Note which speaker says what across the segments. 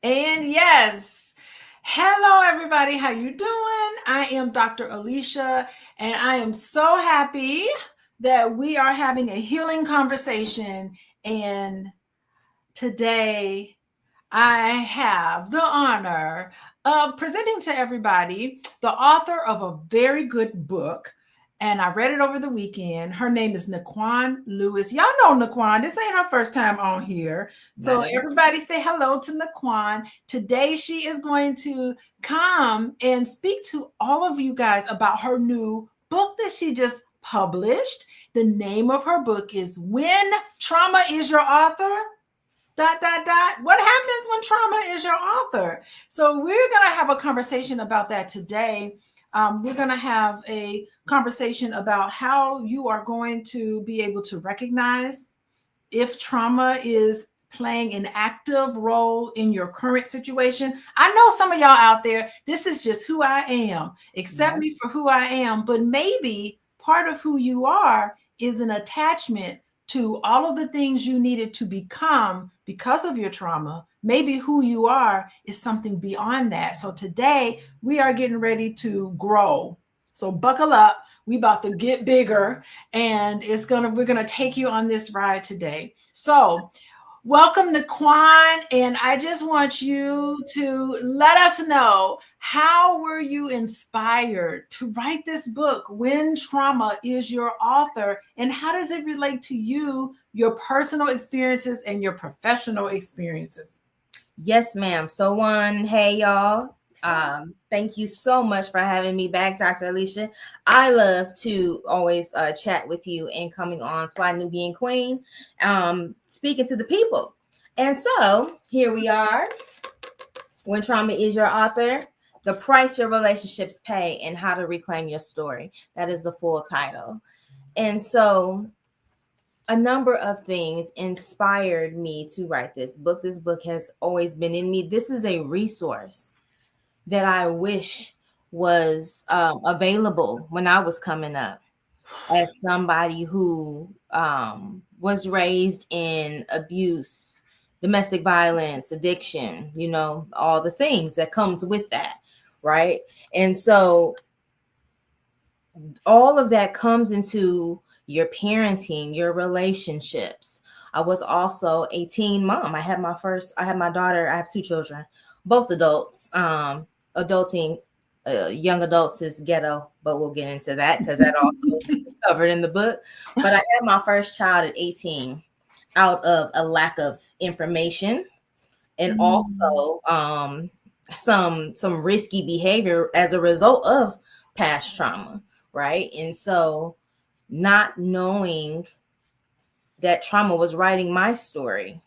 Speaker 1: And yes, hello everybody. How you doing? I am Dr. Alicia, and I am so happy that we are having a healing conversation. And today I have the honor of presenting to everybody the author of a very good book. And I read it over the weekend. Her name is Nikquan Lewis. Y'all know Nikquan. This ain't her first time on here. So everybody say hello to Nikquan. Today she is going to come and speak to all of you guys about her new book that she just published. The name of her book is When Trauma is Your Author. ... What happens when trauma is your author? So we're going to have a conversation about that today. We're going to have a conversation about how you are going to be able to recognize if trauma is playing an active role in your current situation. I know some of y'all out there, this is just who I am. Accept me for who I am. But maybe part of who you are is an attachment to all of the things you needed to become because of your trauma. Maybe who you are is something beyond that. So today we are getting ready to grow. So buckle up. We about to get bigger, and we're gonna take you on this ride today. So welcome to Nikquan, and I just want you to let us know, how were you inspired to write this book, When Trauma is Your Author, and how does it relate to you, your personal experiences and your professional experiences?
Speaker 2: Yes, ma'am. So hey y'all. Thank you so much for having me back, Dr. Alicia. I love to always chat with you and coming on Fly Nubian Queen, speaking to the people. And so here we are. When Trauma is Your Author, the price your relationships pay and how to reclaim your story. That is the full title. And so a number of things inspired me to write this book. This book has always been in me. This is a resource that I wish was available when I was coming up, as somebody who was raised in abuse, domestic violence, addiction, all the things that comes with that, right? And so all of that comes into your parenting, your relationships. I was also a teen mom. I had my daughter. I have two children, both adults. Adulting, young adults is ghetto, but we'll get into that because that also is covered in the book. But I had my first child at 18 out of a lack of information, and also some risky behavior as a result of past trauma, right? And so not knowing that trauma was writing my story,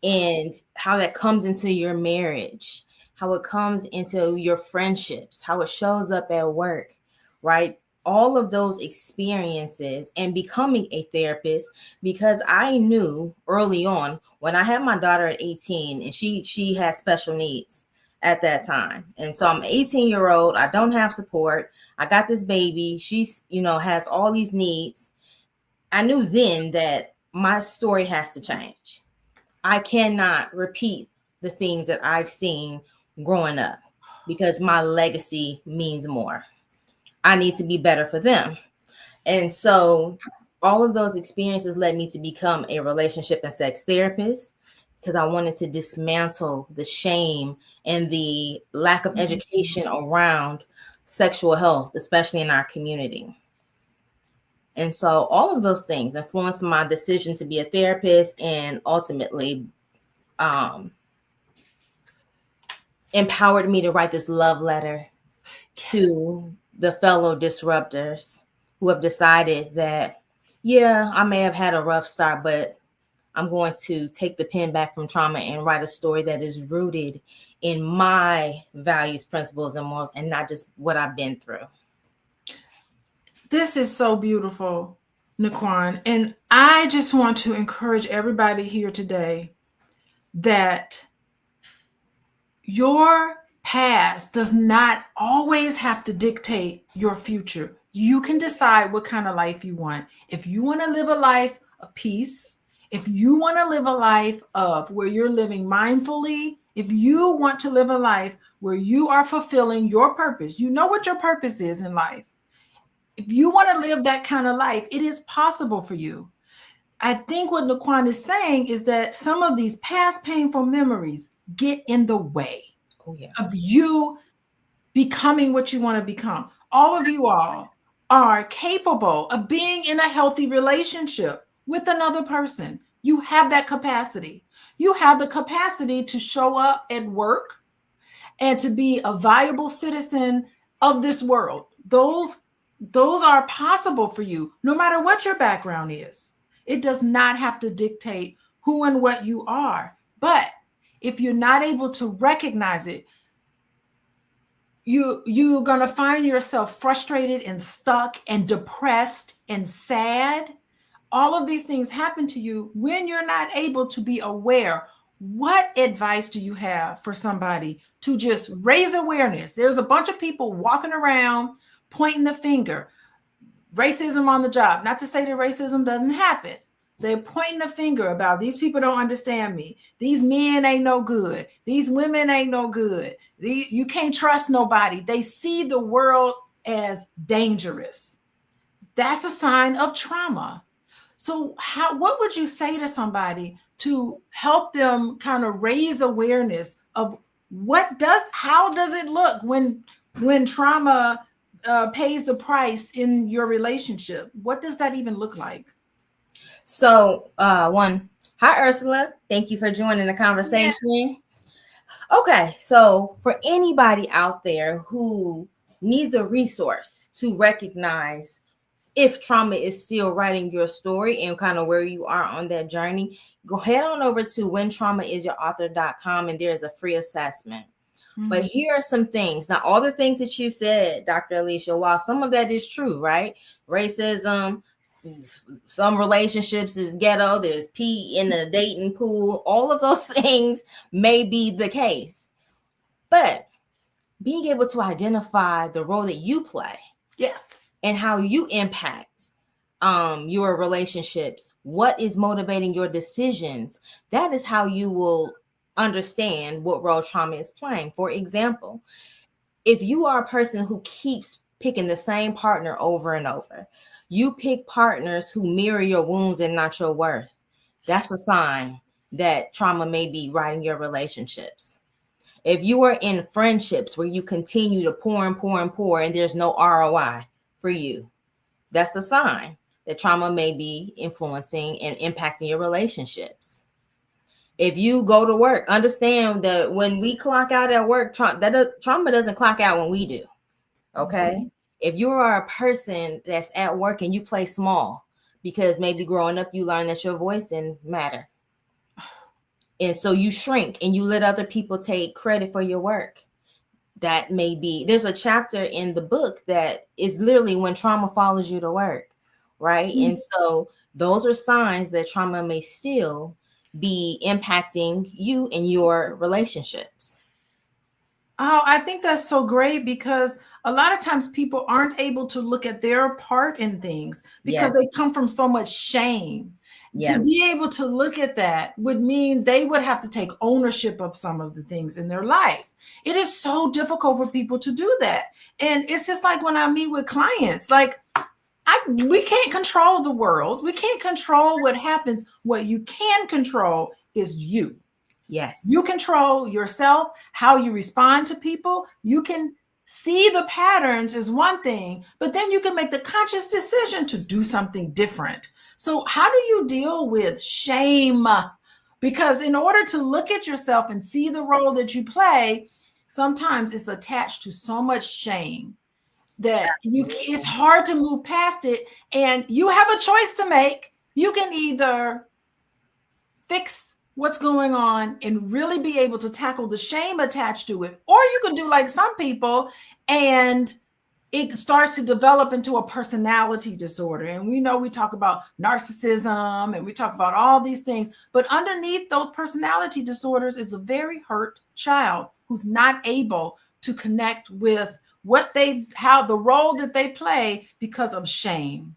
Speaker 2: and how that comes into your marriage, how it comes into your friendships, how it shows up at work, right? All of those experiences, and becoming a therapist, because I knew early on when I had my daughter at 18, and she had special needs at that time. And so I'm an 18-year-old, I don't have support. I got this baby, she's, has all these needs. I knew then that my story has to change. I cannot repeat the things that I've seen growing up, because my legacy means more. I need to be better for them. And so all of those experiences led me to become a relationship and sex therapist, because I wanted to dismantle the shame and the lack of education around sexual health, especially in our community. And so all of those things influenced my decision to be a therapist, and ultimately empowered me to write this love letter to the fellow disruptors who have decided that, yeah, I may have had a rough start, but I'm going to take the pen back from trauma and write a story that is rooted in my values, principles, and morals, and not just what I've been through.
Speaker 1: This is so beautiful, Nikquan. And I just want to encourage everybody here today that your past does not always have to dictate your future. You can decide what kind of life you want. If you want to live a life of peace, if you want to live a life of where you're living mindfully, If you want to live a life where you are fulfilling your purpose, you know what your purpose is in life. If you want to live that kind of life, it is possible for you. I think what Nikquan is saying is that some of these past painful memories get in the way of you becoming what you want to become. All of you all are capable of being in a healthy relationship with another person. You have that capacity. You have the capacity to show up at work and to be a valuable citizen of this world. Those are possible for you, no matter what your background is. It does not have to dictate who and what you are. But if you're not able to recognize it, you're going to find yourself frustrated and stuck and depressed and sad. All of these things happen to you when you're not able to be aware. What advice do you have for somebody to just raise awareness? There's a bunch of people walking around pointing the finger. Racism on the job. Not to say that racism doesn't happen. They're pointing the finger about these people don't understand me. These men ain't no good. These women ain't no good. You can't trust nobody. They see the world as dangerous. That's a sign of trauma. So what would you say to somebody to help them kind of raise awareness of how does it look when trauma pays the price in your relationship? What does that even look like?
Speaker 2: So, hi Ursula. Thank you for joining the conversation. Yeah. Okay, so for anybody out there who needs a resource to recognize if trauma is still writing your story and kind of where you are on that journey, go head on over to whentraumaisyourauthor.com and there's a free assessment. Mm-hmm. But here are some things. Now, all the things that you said, Dr. Alicia, while some of that is true, right? Racism, some relationships is ghetto, there's pee in the dating pool, all of those things may be the case. But being able to identify the role that you play.
Speaker 1: Yes.
Speaker 2: And how you impact your relationships, what is motivating your decisions, that is how you will understand what role trauma is playing. For example, if you are a person who keeps picking the same partner over and over, you pick partners who mirror your wounds and not your worth, that's a sign that trauma may be writing your relationships. If you are in friendships where you continue to pour and there's no ROI for you, that's a sign that trauma may be influencing and impacting your relationships. If you go to work, understand that when we clock out at work, trauma doesn't clock out when we do. Okay. Mm-hmm. If you are a person that's at work and you play small because maybe growing up you learned that your voice didn't matter, and so you shrink and you let other people take credit for your work, that may be, there's a chapter in the book that is literally when trauma follows you to work, right? Mm-hmm. And so those are signs that trauma may still be impacting you and your relationships.
Speaker 1: Oh, I think that's so great because a lot of times people aren't able to look at their part in things because they come from so much shame. Yeah. To be able to look at that would mean they would have to take ownership of some of the things in their life. It is so difficult for people to do that. And it's just like when I meet with clients, like we can't control the world. We can't control what happens. What you can control is you.
Speaker 2: Yes.
Speaker 1: You control yourself, how you respond to people. You can see the patterns is one thing, but then you can make the conscious decision to do something different. So how do you deal with shame? Because in order to look at yourself and see the role that you play, sometimes it's attached to so much shame that it's hard to move past it. And you have a choice to make. You can either fix what's going on and really be able to tackle the shame attached to it, or you can do like some people and it starts to develop into a personality disorder. And we know we talk about narcissism and we talk about all these things, but underneath those personality disorders is a very hurt child who's not able to connect with how the role that they play because of shame.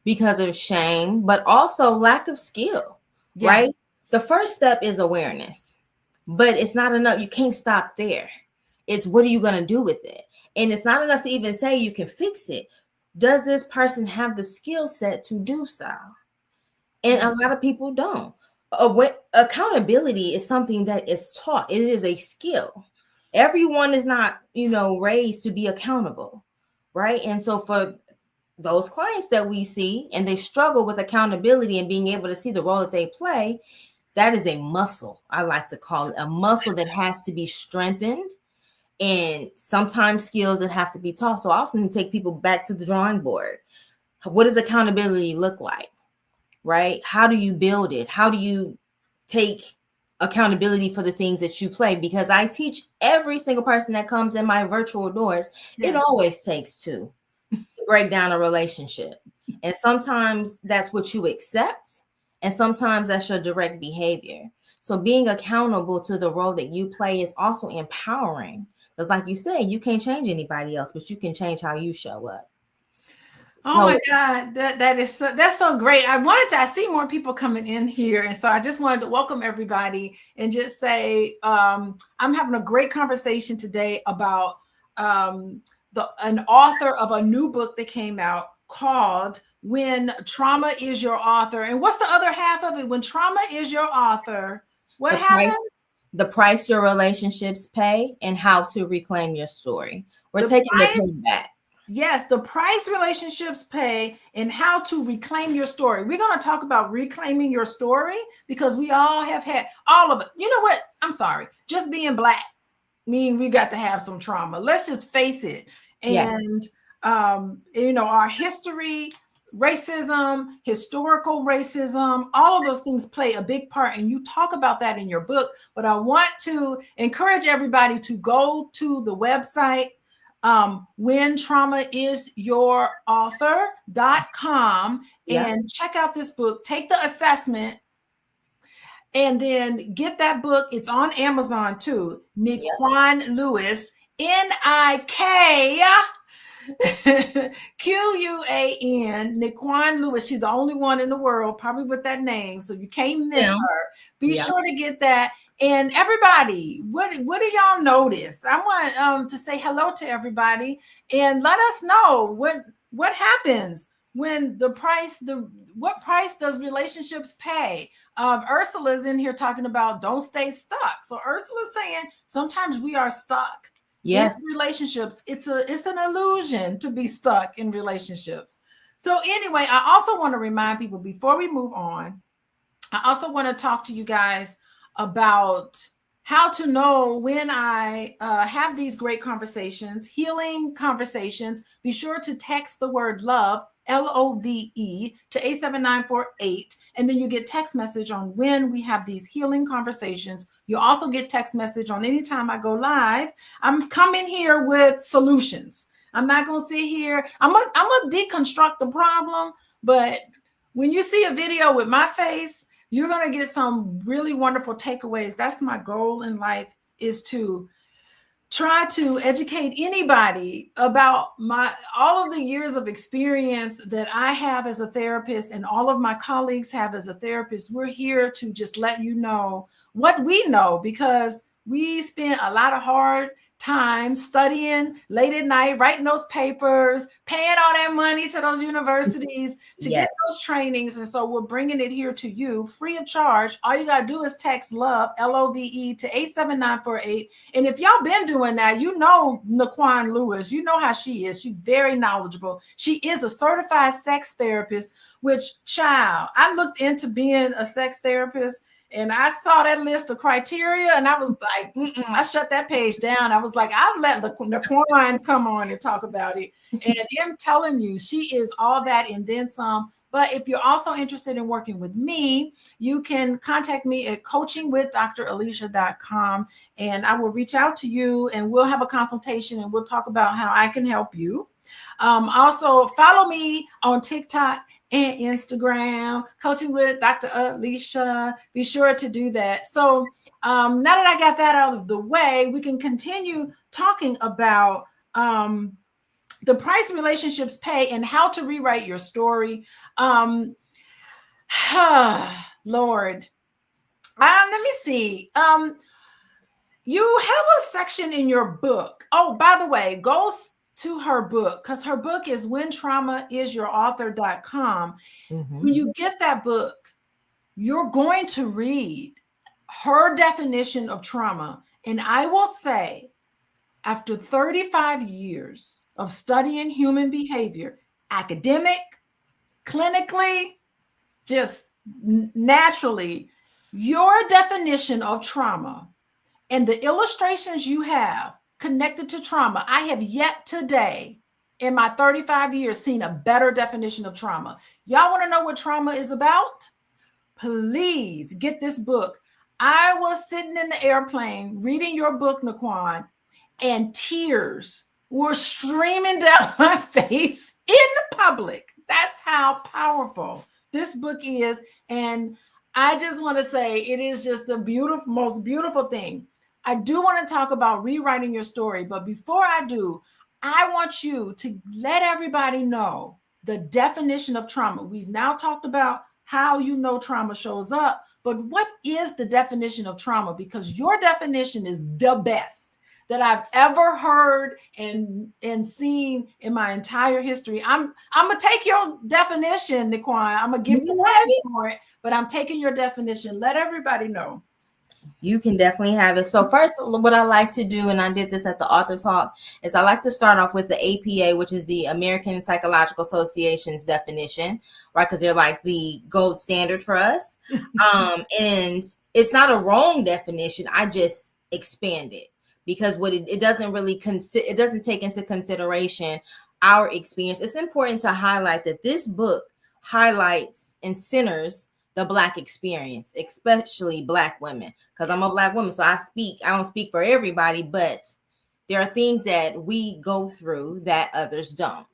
Speaker 2: Because of shame, but also lack of skill, yes. Right? The first step is awareness. But it's not enough. You can't stop there. It's what are you going to do with it? And it's not enough to even say you can fix it. Does this person have the skill set to do so? And a lot of people don't. Accountability is something that is taught. It is a skill. Everyone is not, raised to be accountable, right? And so for those clients that we see and they struggle with accountability and being able to see the role that they play, that is a muscle. I like to call it a muscle that has to be strengthened, and sometimes skills that have to be taught. So I often take people back to the drawing board. What does accountability look like? Right? How do you build it? How do you take accountability for the things that you play? Because I teach every single person that comes in my virtual doors,
Speaker 1: Yes.
Speaker 2: It always takes two to break down a relationship. And sometimes that's what you accept, and sometimes that's your direct behavior. So being accountable to the role that you play is also empowering. Because like you said, you can't change anybody else, but you can change how you show up.
Speaker 1: Oh my God, that's so great. I see more people coming in here. And so I just wanted to welcome everybody and just say, I'm having a great conversation today about an author of a new book that came out called When Trauma is Your Author. And what's the other half of it? When trauma is your author, what happens?
Speaker 2: The price your relationships pay and how to reclaim your story. We're taking the pin back.
Speaker 1: Yes, the price relationships pay and how to reclaim your story. We're going to talk about reclaiming your story because we all have had all of it. You know what? I'm sorry. Just being Black mean we got to have some trauma. Let's just face it. And, our history, racism, historical racism, all of those things play a big part. And you talk about that in your book. But I want to encourage everybody to go to the website, when trauma is your author.com, and check out this book, take the assessment, and then get that book. It's on Amazon too. Nikquan Lewis, Nikquan, Nikquan Lewis. She's the only one in the world probably with that name, so you can't miss her. Be sure to get that. And everybody, what do y'all notice? I want to say hello to everybody and let us know what happens when what price does relationships pay? Ursula's in here talking about don't stay stuck. So Ursula's saying sometimes we are stuck. Yes, in relationships. It's an illusion to be stuck in relationships. So anyway, I also want to remind people before we move on, I also want to talk to you guys about how to know when I have these great conversations, healing conversations. Be sure to text the word love, LOVE, to 87948. And then you get text message on when we have these healing conversations. You also get text message on anytime I go live. I'm coming here with solutions. I'm not going to sit here. I'm going to deconstruct the problem. But when you see a video with my face, you're going to get some really wonderful takeaways. That's my goal in life, is to try to educate anybody about all of the years of experience that I have as a therapist and all of my colleagues have as a therapist. We're here to just let you know what we know, because we spent a lot of hard time studying late at night, writing those papers, paying all that money to those universities to get those trainings. And so we're bringing it here to you free of charge. All you got to do is text love, LOVE, to 87948. And if y'all been doing that, you know Nikquan Lewis, you know how she is. She's very knowledgeable. She is a certified sex therapist, which, child, I looked into being a sex therapist. And I saw that list of criteria and I was like, I shut that page down. I was like, I'll let Nikquan come on and talk about it. And I'm telling you, she is all that and then some. But if you're also interested in working with me, you can contact me at coachingwithdralicia.com, and I will reach out to you and we'll have a consultation and we'll talk about how I can help you. Also, follow me on TikTok and Instagram, Coaching with Dr. Alicia. Be sure to do that. So now that I got that out of the way, we can continue talking about the price relationships pay and how to rewrite your story. Lord, let me see. You have a section in your book. Oh, by the way, go to her book, because her book is whentraumaisyourauthor.com.
Speaker 2: Mm-hmm.
Speaker 1: When you get that book, you're going to read her definition of trauma. And I will say, after 35 years of studying human behavior, academic, clinically, just naturally, your definition of trauma and the illustrations you have connected to trauma, I have yet today in my 35 years seen a better definition of trauma. Y'all want to know what trauma is about? Please get this book. I was sitting in the airplane reading your book, Nikquan, and tears were streaming down my face in the public. That's how powerful this book is. And I just want to say it is just the beautiful, most beautiful thing. I do want to talk about rewriting your story, but before I do, I want you to let everybody know the definition of trauma. We've now talked about how you know trauma shows up, but what is the definition of trauma? Because your definition is the best that I've ever heard and seen in my entire history. I'm gonna take your definition, Nikquan. I'm gonna give you credit for it, but I'm taking your definition. Let everybody know.
Speaker 2: You can definitely have it. So first, what I like to do, and I did this at the author talk, is I like to start off with the APA, which is the American Psychological Association's definition, right? Because they're like the gold standard for us. And it's not a wrong definition. I just expand it because what it doesn't really it doesn't take into consideration our experience. It's important to highlight that this book highlights and centers the Black experience, especially Black women, because I'm a Black woman. So I don't speak for everybody, but there are things that we go through that others don't.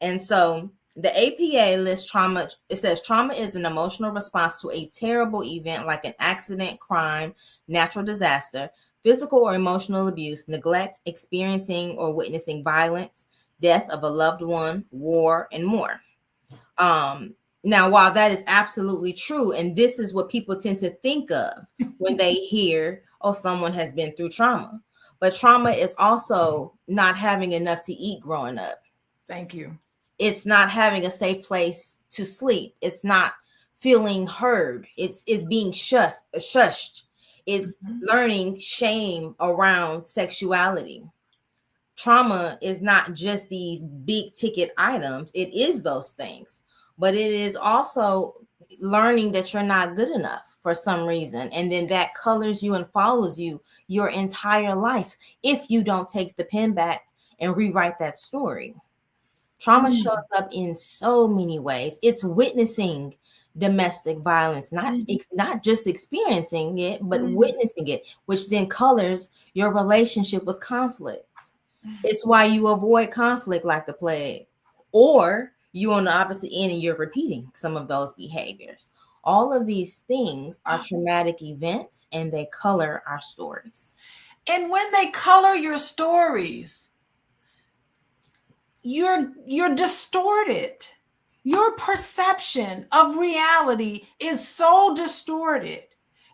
Speaker 2: And so the APA lists trauma. It says trauma is an emotional response to a terrible event like an accident, crime, natural disaster, physical or emotional abuse, neglect, experiencing or witnessing violence, death of a loved one, war, and more. Now, while that is absolutely true, and this is what people tend to think of when they hear, oh, someone has been through trauma, but trauma is also not having enough to eat growing up.
Speaker 1: Thank you.
Speaker 2: It's not having a safe place to sleep. It's not feeling heard. It's being shushed. It's learning shame around sexuality. Trauma is not just these big ticket items. It is those things. But it is also learning that you're not good enough for some reason. And then that colors you and follows you your entire life if you don't take the pen back and rewrite that story. Trauma shows up in so many ways. It's witnessing domestic violence, not just experiencing it, but witnessing it, which then colors your relationship with conflict. It's why you avoid conflict like the plague, or you on the opposite end and you're repeating some of those behaviors. All of these things are traumatic events and they color our stories.
Speaker 1: And when they color your stories, you're distorted. Your perception of reality is so distorted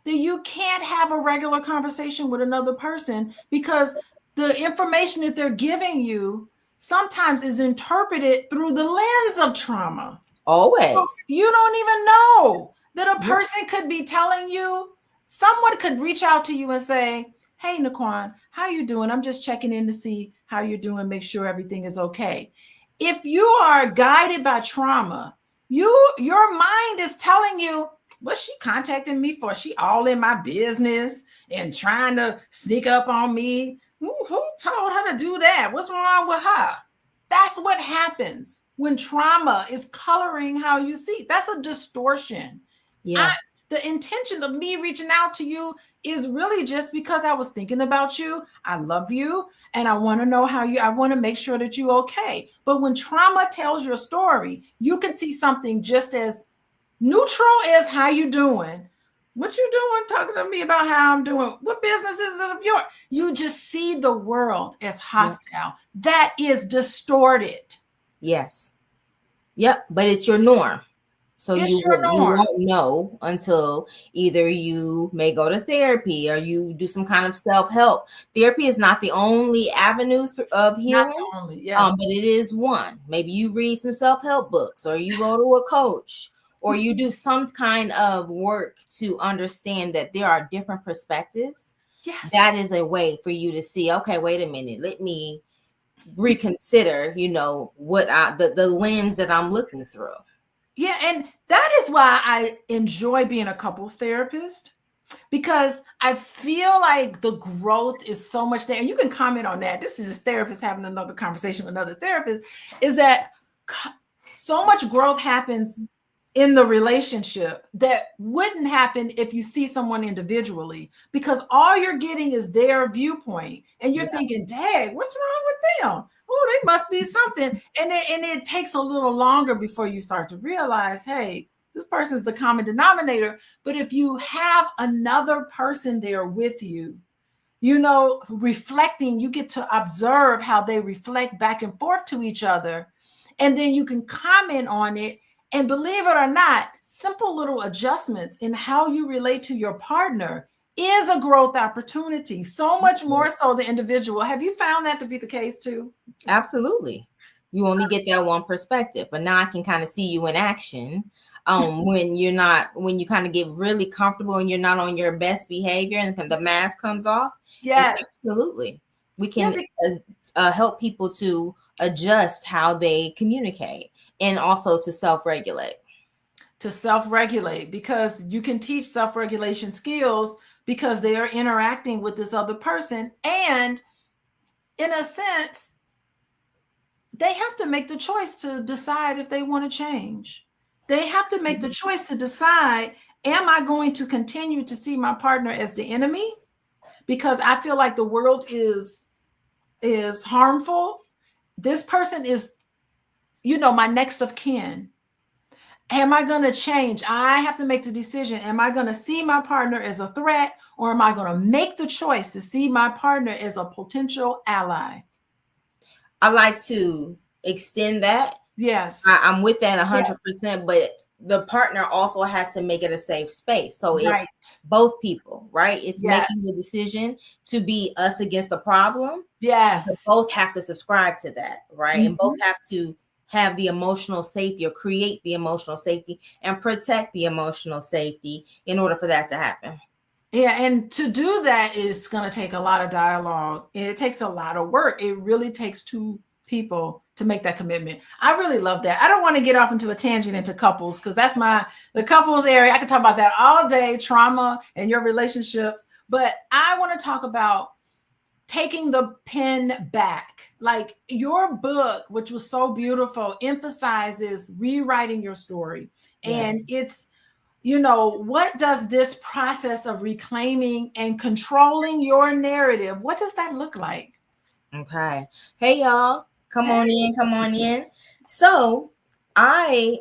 Speaker 1: that you can't have a regular conversation with another person because the information that they're giving you sometimes is interpreted through the lens of trauma.
Speaker 2: Always.
Speaker 1: So you don't even know that a person could be telling you, someone could reach out to you and say, hey, Nikquan, how you doing? I'm just checking in to see how you're doing, make sure everything is okay. If you are guided by trauma, your mind is telling you, what's she contacting me for? She all in my business and trying to sneak up on me. Who told her to do that? What's wrong with her? That's what happens when trauma is coloring how you see. That's a distortion.
Speaker 2: Yeah.
Speaker 1: The intention of me reaching out to you is really just because I was thinking about you. I love you and I want to know I want to make sure that you're okay. But when trauma tells your story, you can see something just as neutral as how you doing. What you doing talking to me about how I'm doing? What business is it of yours? You just see the world as hostile. Yep. That is distorted.
Speaker 2: Yes. Yep. But it's your norm. So
Speaker 1: It's
Speaker 2: you
Speaker 1: your norm.
Speaker 2: won't know until either you may go to therapy or you do some kind of self-help. Therapy is not the only avenue of
Speaker 1: Not
Speaker 2: healing,
Speaker 1: the only, yes.
Speaker 2: but it is one. Maybe you read some self-help books, or you go to a coach, or you do some kind of work to understand that there are different perspectives.
Speaker 1: Yes.
Speaker 2: That is a way for you to see, okay, wait a minute, let me reconsider, what the lens that I'm looking through.
Speaker 1: Yeah, and that is why I enjoy being a couples therapist, because I feel like the growth is so much there. And you can comment on that. This is just therapists having another conversation with another therapist, is that so much growth happens in the relationship that wouldn't happen if you see someone individually, because all you're getting is their viewpoint and you're thinking, dang, what's wrong with them? Oh, they must be something. And it takes a little longer before you start to realize, hey, this person's the common denominator. But if you have another person there with you, reflecting, you get to observe how they reflect back and forth to each other. And then you can comment on it. And believe it or not, simple little adjustments in how you relate to your partner is a growth opportunity, so much more so the individual. Have you found that to be the case too?
Speaker 2: Absolutely. You only get that one perspective, but now I can kind of see you in action. When you kind of get really comfortable and you're not on your best behavior and the mask comes off. And
Speaker 1: Yes.
Speaker 2: absolutely, we
Speaker 1: Yeah,
Speaker 2: can help people to adjust how they communicate and also to self-regulate.
Speaker 1: to self-regulate, because you can teach self-regulation skills because they are interacting with this other person. And in a sense, they have to make the choice to decide if they want to change. They have to make the choice to decide, am I going to continue to see my partner as the enemy because I feel like the world is harmful? This person is, my next of kin. Am I going to change? I have to make the decision. Am I going to see my partner as a threat, or am I going to make the choice to see my partner as a potential ally?
Speaker 2: I like to extend that.
Speaker 1: Yes.
Speaker 2: I'm with that
Speaker 1: Yes.
Speaker 2: 100%, but the partner also has to make it a safe space. So it's
Speaker 1: Right.
Speaker 2: both people, right? It's
Speaker 1: Yes.
Speaker 2: making the decision to be us against the problem. But
Speaker 1: Yes.
Speaker 2: both have to subscribe to that, right? And both
Speaker 1: Mhm.
Speaker 2: have to have the emotional safety or create the emotional safety and protect the emotional safety in order for that to happen.
Speaker 1: Yeah, and to do that is going to take a lot of dialogue. It takes a lot of work. It really takes two people to make that commitment. I really love that. I don't want to get off into a tangent into couples, because that's the couples area. I could talk about that all day, trauma and your relationships. But I want to talk about taking the pen back. Like your book, which was so beautiful, emphasizes rewriting your story.
Speaker 2: Yeah.
Speaker 1: And it's, what does this process of reclaiming and controlling your narrative, what does that look like?
Speaker 2: Okay. Hey y'all. Come on
Speaker 1: Hey.
Speaker 2: in. Come on in. So I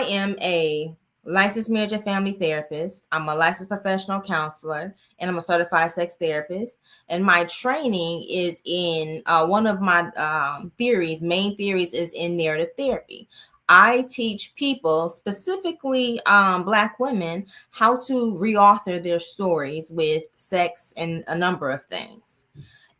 Speaker 2: am a licensed marriage and family therapist. I'm a licensed professional counselor, and I'm a certified sex therapist. And my training is in one of my main theories is in narrative therapy. I teach people, specifically Black women, how to reauthor their stories with sex and a number of things.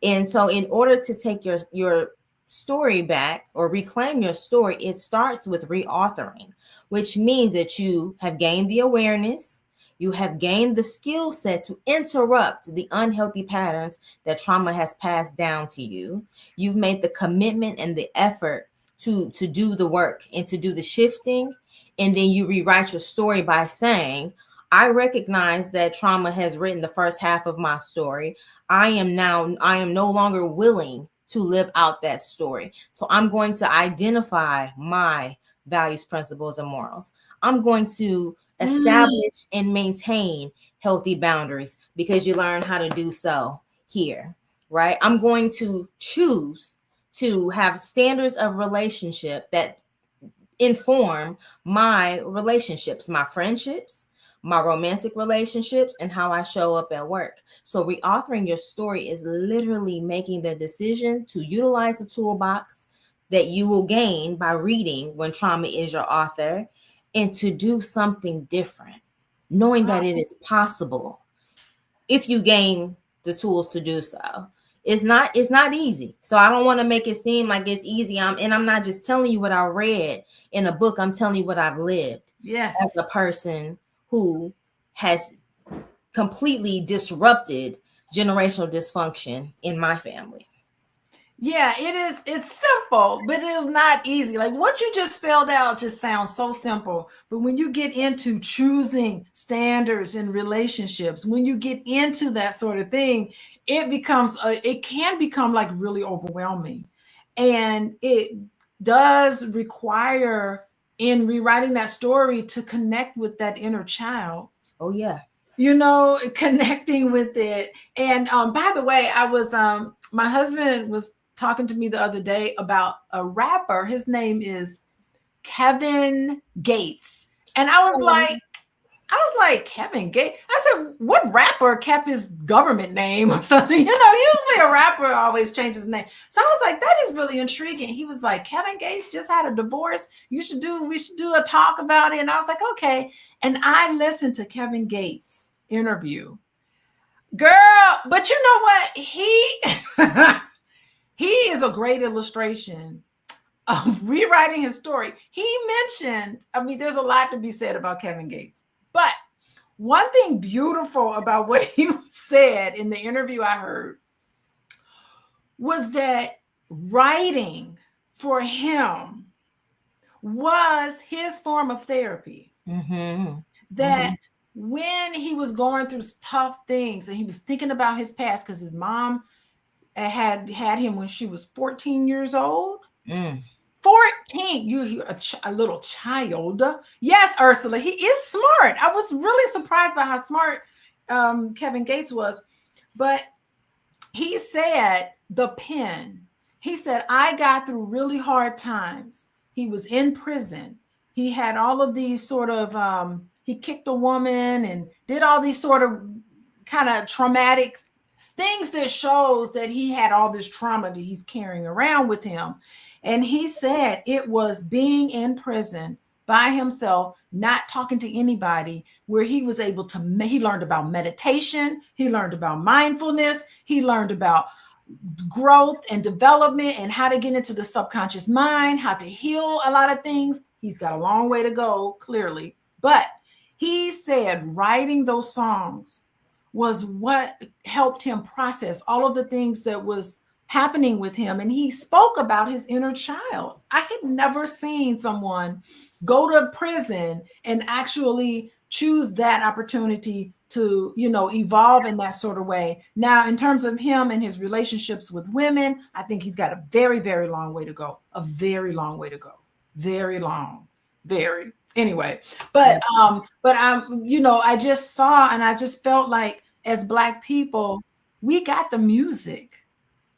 Speaker 2: And so in order to take your story back or reclaim your story, it starts with reauthoring, which means that you have gained the awareness, you have gained the skill set to interrupt the unhealthy patterns that trauma has passed down to you. You've made the commitment and the effort to do the work and to do the shifting. And then you rewrite your story by saying, I recognize that trauma has written the first half of my story. I am no longer willing to live out that story. So I'm going to identify my values, principles, and morals. I'm going to establish and maintain healthy boundaries because you learn how to do so here, right? I'm going to choose to have standards of relationship that inform my relationships, my friendships, my romantic relationships, and how I show up at work. So reauthoring your story is literally making the decision to utilize the toolbox that you will gain by reading When Trauma is Your Author, and to do something different, knowing that it is possible if you gain the tools to do so. It's not easy. So I don't want to make it seem like it's easy. I'm not just telling you what I read in a book. I'm telling you what I've lived as
Speaker 1: Yes.
Speaker 2: a person who has completely disrupted generational dysfunction in my family.
Speaker 1: Yeah, it is. It's simple, but it is not easy. Like what you just spelled out just sounds so simple. But when you get into choosing standards and relationships, when you get into that sort of thing, it can become like really overwhelming. And it does require in rewriting that story to connect with that inner child,
Speaker 2: Oh yeah.
Speaker 1: connecting with it. And by the way, my husband was talking to me the other day about a rapper. His name is Kevin Gates. And I was like, Kevin Gates. I said, what rapper kept his government name or something? Usually a rapper always changes his name. So I was like, that is really intriguing. He was like, Kevin Gates just had a divorce. We should do a talk about it. And I was like, okay. And I listened to Kevin Gates' interview. Girl, but you know what? He is a great illustration of rewriting his story. He mentioned, there's a lot to be said about Kevin Gates, but one thing beautiful about what he said in the interview I heard was that writing for him was his form of therapy.
Speaker 2: Mm-hmm.
Speaker 1: That when he was going through tough things and he was thinking about his past, because his mom had him when she was 14 years old. 14, you a little child. Yes, Ursula, he is smart. I was really surprised by how smart Kevin Gates was. But he said the pen. He said, I got through really hard times. He was in prison. He had all of these sort of, he kicked a woman and did all these sort of kind of traumatic things that shows that he had all this trauma that he's carrying around with him. And he said it was being in prison by himself, not talking to anybody, where he was able to, he learned about meditation, he learned about mindfulness, he learned about growth and development and how to get into the subconscious mind, how to heal a lot of things. He's got a long way to go, clearly. But he said writing those songs was what helped him process all of the things that was happening with him. And he spoke about his inner child. I had never seen someone go to prison and actually choose that opportunity to, evolve in that sort of way. Now, in terms of him and his relationships with women, I think he's got a very, very long way to go. A very long way to go. Very long. Very. Anyway, but I just saw and I just felt like as Black people, we got the music.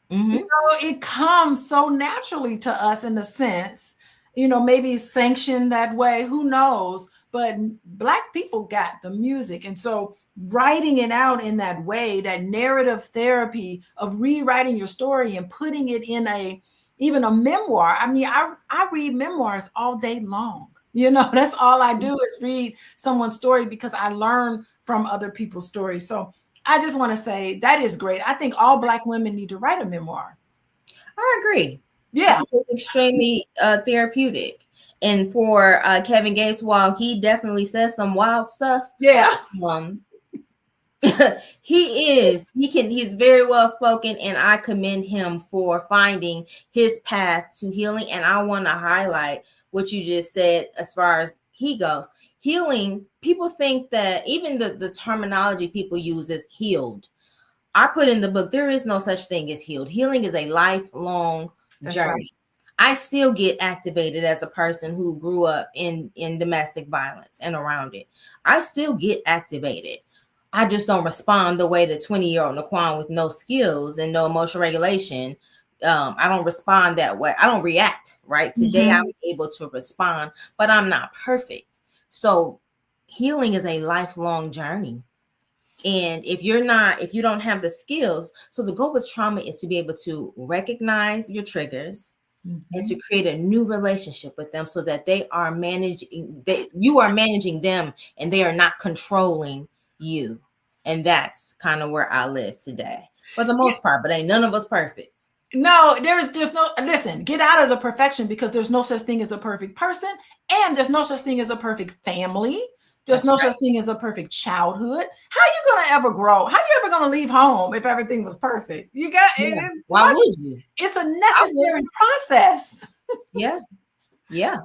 Speaker 1: It comes so naturally to us in a sense, maybe sanctioned that way, who knows? But Black people got the music. And so writing it out in that way, that narrative therapy of rewriting your story and putting it in even a memoir. I read memoirs all day long. That's all I do is read someone's story because I learn from other people's stories. So I just want to say that is great. I think all Black women need to write a memoir.
Speaker 2: I agree.
Speaker 1: Yeah.
Speaker 2: It's extremely therapeutic. And for Kevin Gates, while he definitely says some wild stuff,
Speaker 1: yeah,
Speaker 2: he's very well spoken, and I commend him for finding his path to healing. And I want to highlight what you just said as far as he goes. Healing, people think that even the terminology people use is healed. I put in the book, there is no such thing as healed. Healing is a lifelong journey. Right. I still get activated as a person who grew up in domestic violence and around it. I still get activated. I just don't respond the way the 20-year-old Nikquan with no skills and no emotional regulation. I don't respond that way. I don't react, right? Today I'm able to respond, but I'm not perfect. So healing is a lifelong journey. And if you don't have the skills, so the goal with trauma is to be able to recognize your triggers, and to create a new relationship with them so that you are managing them and they are not controlling you. And that's kind of where I live today for the most part, but ain't none of us perfect.
Speaker 1: No, there's no, listen, get out of the perfection, because there's no such thing as a perfect person, and there's no such thing as a perfect family. There's no such thing as a perfect childhood. How are you going to ever grow? How are you ever going to leave home if everything was perfect? You got it.
Speaker 2: Why would you?
Speaker 1: It's a necessary process.
Speaker 2: Yeah. Yeah.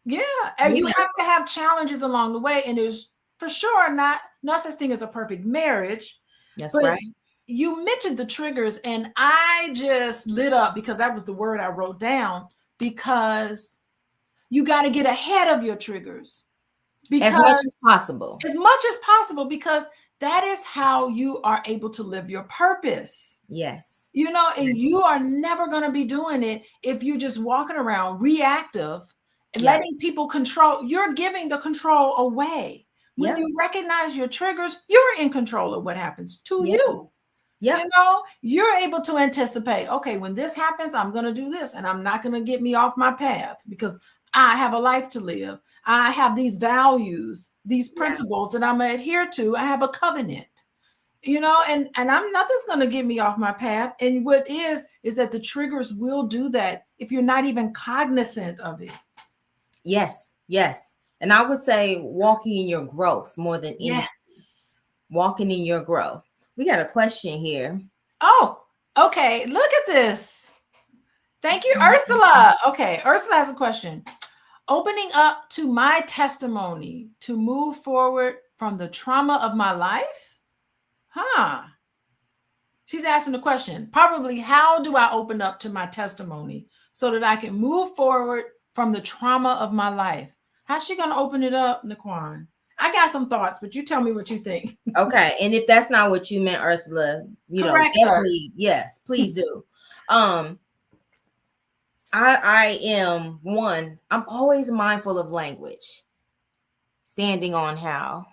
Speaker 1: Yeah. And you have to have challenges along the way. And there's for sure no such thing as a perfect marriage.
Speaker 2: That's
Speaker 1: but
Speaker 2: right.
Speaker 1: You mentioned the triggers, and I just lit up because that was the word I wrote down, because you got to get ahead of your triggers. Because,
Speaker 2: as much as possible.
Speaker 1: As much as possible, because that is how you are able to live your purpose.
Speaker 2: Yes.
Speaker 1: You know, and you are never going to be doing it if you're just walking around reactive and letting people control. You're giving the control away. When you recognize your triggers, you're in control of what happens to you.
Speaker 2: Yeah.
Speaker 1: You know, you're able to anticipate, okay, when this happens, I'm going to do this, and I'm not going to get me off my path because I have a life to live. I have these values, these principles that I'm going to adhere to. I have a covenant, you know, and nothing's going to get me off my path. And what is that the triggers will do that if you're not even cognizant of it.
Speaker 2: Yes. Yes. And I would say walking in your growth more than anything.
Speaker 1: Yes.
Speaker 2: Walking in your growth. We got a question here.
Speaker 1: Oh, okay. Look at this. Thank you, Ursula. Okay, Ursula has a question. Opening up to my testimony to move forward from the trauma of my life? She's asking the question. Probably, how do I open up to my testimony so that I can move forward from the trauma of my life? How's she going to open it up, Nikquan? I got some thoughts, but you tell me what you think.
Speaker 2: Okay. And if that's not what you meant, Ursula,
Speaker 1: Correct
Speaker 2: definitely, yes, please do. I am I'm always mindful of language. Standing on how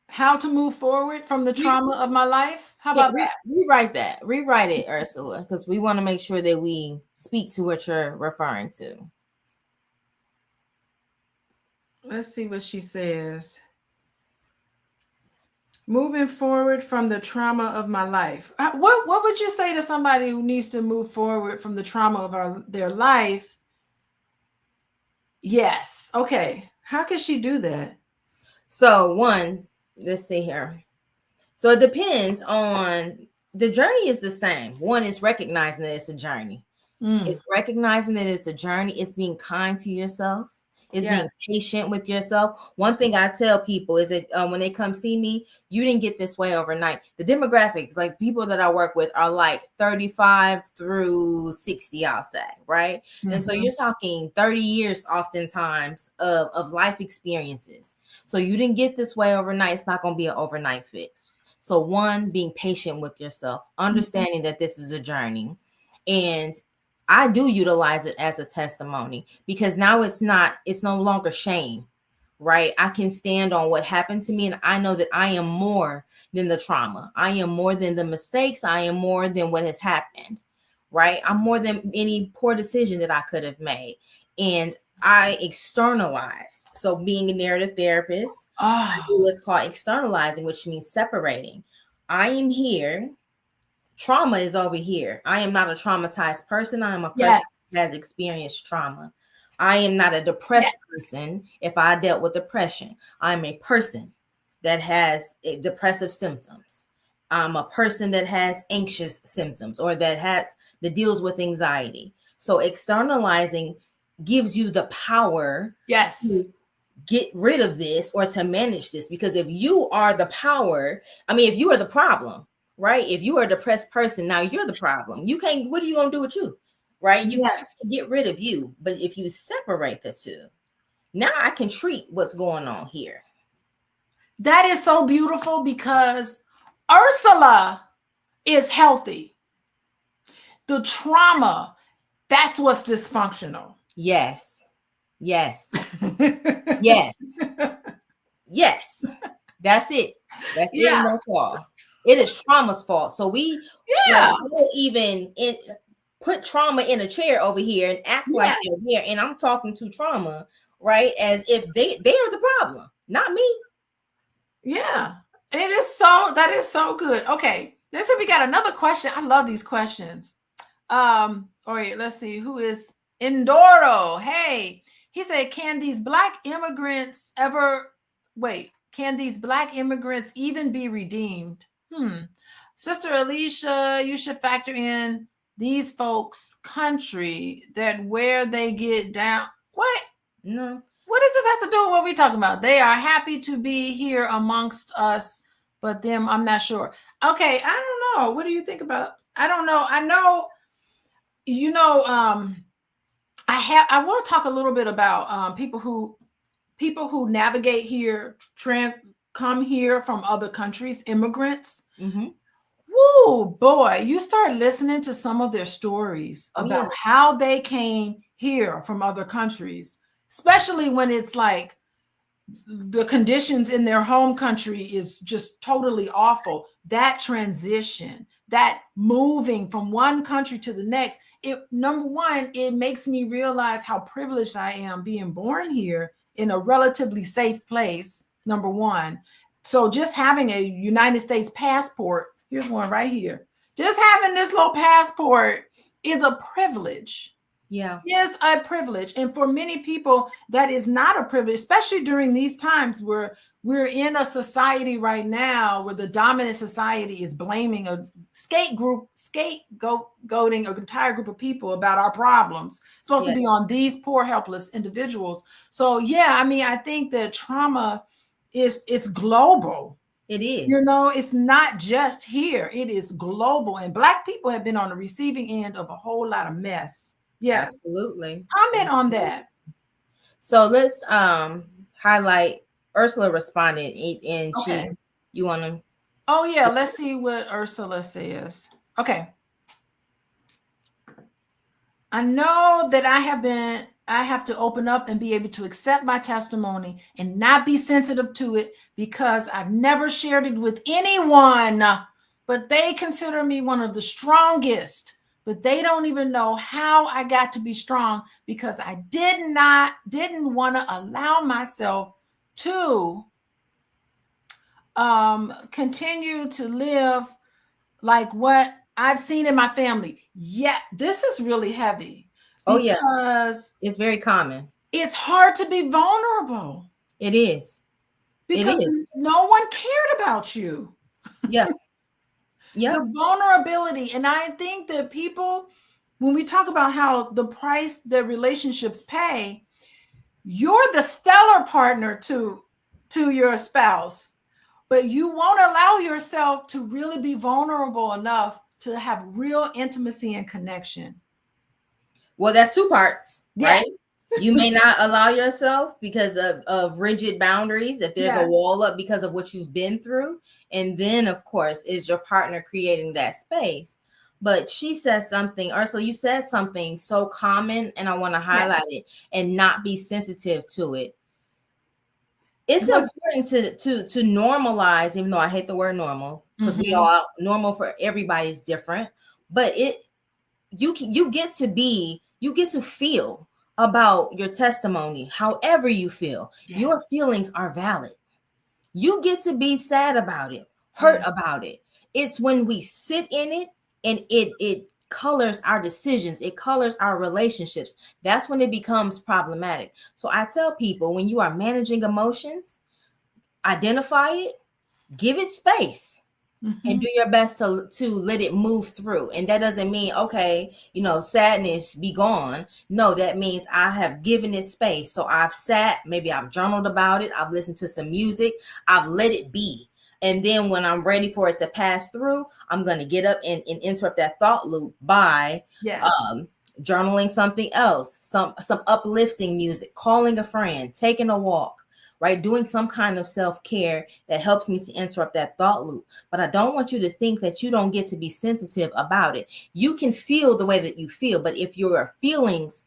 Speaker 1: how to move forward from the trauma of my life. How about that?
Speaker 2: Rewrite it, Ursula, because we want to make sure that we speak to what you're referring to.
Speaker 1: Let's see what she says. Moving forward from the trauma of my life. What would you say to somebody who needs to move forward from the trauma of their life? Yes. Okay. How can she do that?
Speaker 2: So let's see here. So it depends on, the journey is the same. One is recognizing that it's a journey. It's recognizing that it's a journey. It's being kind to yourself. It's being patient with yourself. One thing I tell people is that when they come see me, you didn't get this way overnight. The demographics, like people that I work with, are like 35 through 60, I'll say, right? And so you're talking 30 years oftentimes of life experiences. So you didn't get this way overnight. It's not going to be an overnight fix. So one, being patient with yourself, understanding that this is a journey. And I do utilize it as a testimony, because now it's no longer shame, right? I can stand on what happened to me, and I know that I am more than the trauma. I am more than the mistakes. I am more than what has happened, right? I'm more than any poor decision that I could have made. And I externalize. So being a narrative therapist, I do what's called externalizing, which means separating. I am here. Trauma is over here. I am not a traumatized person. I am a person that has experienced trauma. I am not a depressed person if I dealt with depression. I'm a person that has depressive symptoms. I'm a person that has anxious symptoms, or that deals with anxiety. So externalizing gives you the power to get rid of this or to manage this. Because if you are the power, if you are the problem, right? If you are a depressed person, now you're the problem. You can't, what are you going to do with you? Right? You can't get rid of you. But if you separate the two, now I can treat what's going on here.
Speaker 1: That is so beautiful, because Ursula is healthy. The trauma, that's what's dysfunctional.
Speaker 2: Yes. Yes. That's it. That's it. That's all. It is trauma's fault. So we like
Speaker 1: Yeah.
Speaker 2: don't even put trauma in a chair over here and act like
Speaker 1: Yeah.
Speaker 2: they're here. And I'm talking to trauma, right? As if they are the problem, not me.
Speaker 1: Yeah. That is so good. Okay. Let's see, we got another question. I love these questions. All right, let's see who is Indoro. Hey, he said, can these black immigrants ever wait? Can these black immigrants even be redeemed? Sister Alicia, you should factor in these folks' country that where they get down. What?
Speaker 2: No.
Speaker 1: What does this have to do with what we're talking about? They are happy to be here amongst us, but them, I'm not sure. Okay, I don't know. What do you think about? I don't know. I know you know I want to talk a little bit about people who navigate here, come here from other countries, immigrants.
Speaker 2: Mm-hmm.
Speaker 1: Woo, boy, you start listening to some of their stories about how they came here from other countries, especially when it's like the conditions in their home country is just totally awful. That transition, that moving from one country to the next, it number one, it makes me realize how privileged I am being born here in a relatively safe place. Number one. So just having a United States passport, here's one right here. Just having this little passport is a privilege.
Speaker 2: Yeah.
Speaker 1: Is a privilege. And for many people, that is not a privilege, especially during these times where we're in a society right now where the dominant society is blaming a scapegoating an entire group of people about our problems. It's supposed to be on these poor, helpless individuals. So yeah, I mean, I think that trauma it's global.
Speaker 2: It is.
Speaker 1: You know, it's not just here, it is global. And Black people have been on the receiving end of a whole lot of mess. Yeah,
Speaker 2: absolutely.
Speaker 1: Comment on that.
Speaker 2: So let's highlight Ursula responded, and
Speaker 1: Okay.
Speaker 2: you want to?
Speaker 1: Oh yeah, let's see what Ursula says. Okay. I know that I have to open up and be able to accept my testimony and not be sensitive to it because I've never shared it with anyone, but they consider me one of the strongest. But they don't even know how I got to be strong because I didn't want to allow myself to continue to live like what I've seen in my family. Yeah, this is really heavy.
Speaker 2: Oh yeah,
Speaker 1: because
Speaker 2: it's very common.
Speaker 1: It's hard to be vulnerable.
Speaker 2: It is.
Speaker 1: Because no one cared about you.
Speaker 2: Yeah. Yeah.
Speaker 1: The vulnerability. And I think that people, when we talk about how the price that relationships pay, you're the stellar partner to your spouse, but you won't allow yourself to really be vulnerable enough to have real intimacy and connection.
Speaker 2: Well, that's two parts,
Speaker 1: yes.
Speaker 2: Right? You may not allow yourself because of rigid boundaries, if there's a wall up because of what you've been through. And then, of course, is your partner creating that space. But she said something, Ursula, you said something so common, and I want to highlight it and not be sensitive to it. It's important to normalize, even though I hate the word normal, because we all normal for everybody is different. But you get to feel about your testimony however you feel. Your feelings are valid. You get to be sad about it, hurt about it. It's when we sit in it and it colors our decisions, it colors our relationships. That's when it becomes problematic. So I tell people, when you are managing emotions, identify it, give it space. And do your best to let it move through. And that doesn't mean, okay, sadness be gone. No, that means I have given it space. So I've sat, maybe I've journaled about it. I've listened to some music. I've let it be. And then when I'm ready for it to pass through, I'm going to get up and interrupt that thought loop by journaling something else, some uplifting music, calling a friend, taking a walk. Right? Doing some kind of self-care that helps me to interrupt that thought loop. But I don't want you to think that you don't get to be sensitive about it. You can feel the way that you feel, but if your feelings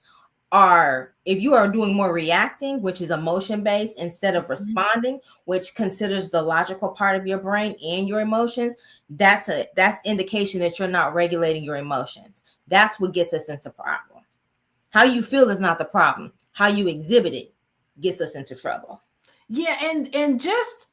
Speaker 2: are, if you are doing more reacting, which is emotion based, instead of responding, which considers the logical part of your brain and your emotions, that's indication that you're not regulating your emotions. That's what gets us into problems. How you feel is not the problem. How you exhibit it gets us into trouble.
Speaker 1: Yeah, and just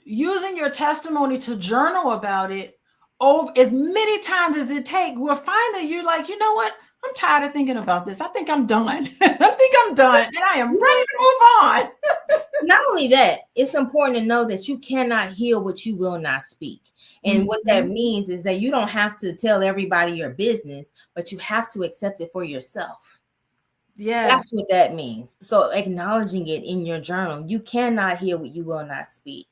Speaker 1: using your testimony to journal about it over as many times as it takes, we'll find that you're like, you know what? I'm tired of thinking about this. I think I'm done. I think I'm done, and I am ready to move on.
Speaker 2: Not only that, it's important to know that you cannot heal what you will not speak. And what that means is that you don't have to tell everybody your business, but you have to accept it for yourself.
Speaker 1: Yes.
Speaker 2: That's what that means. So acknowledging it in your journal, you cannot heal what you will not speak.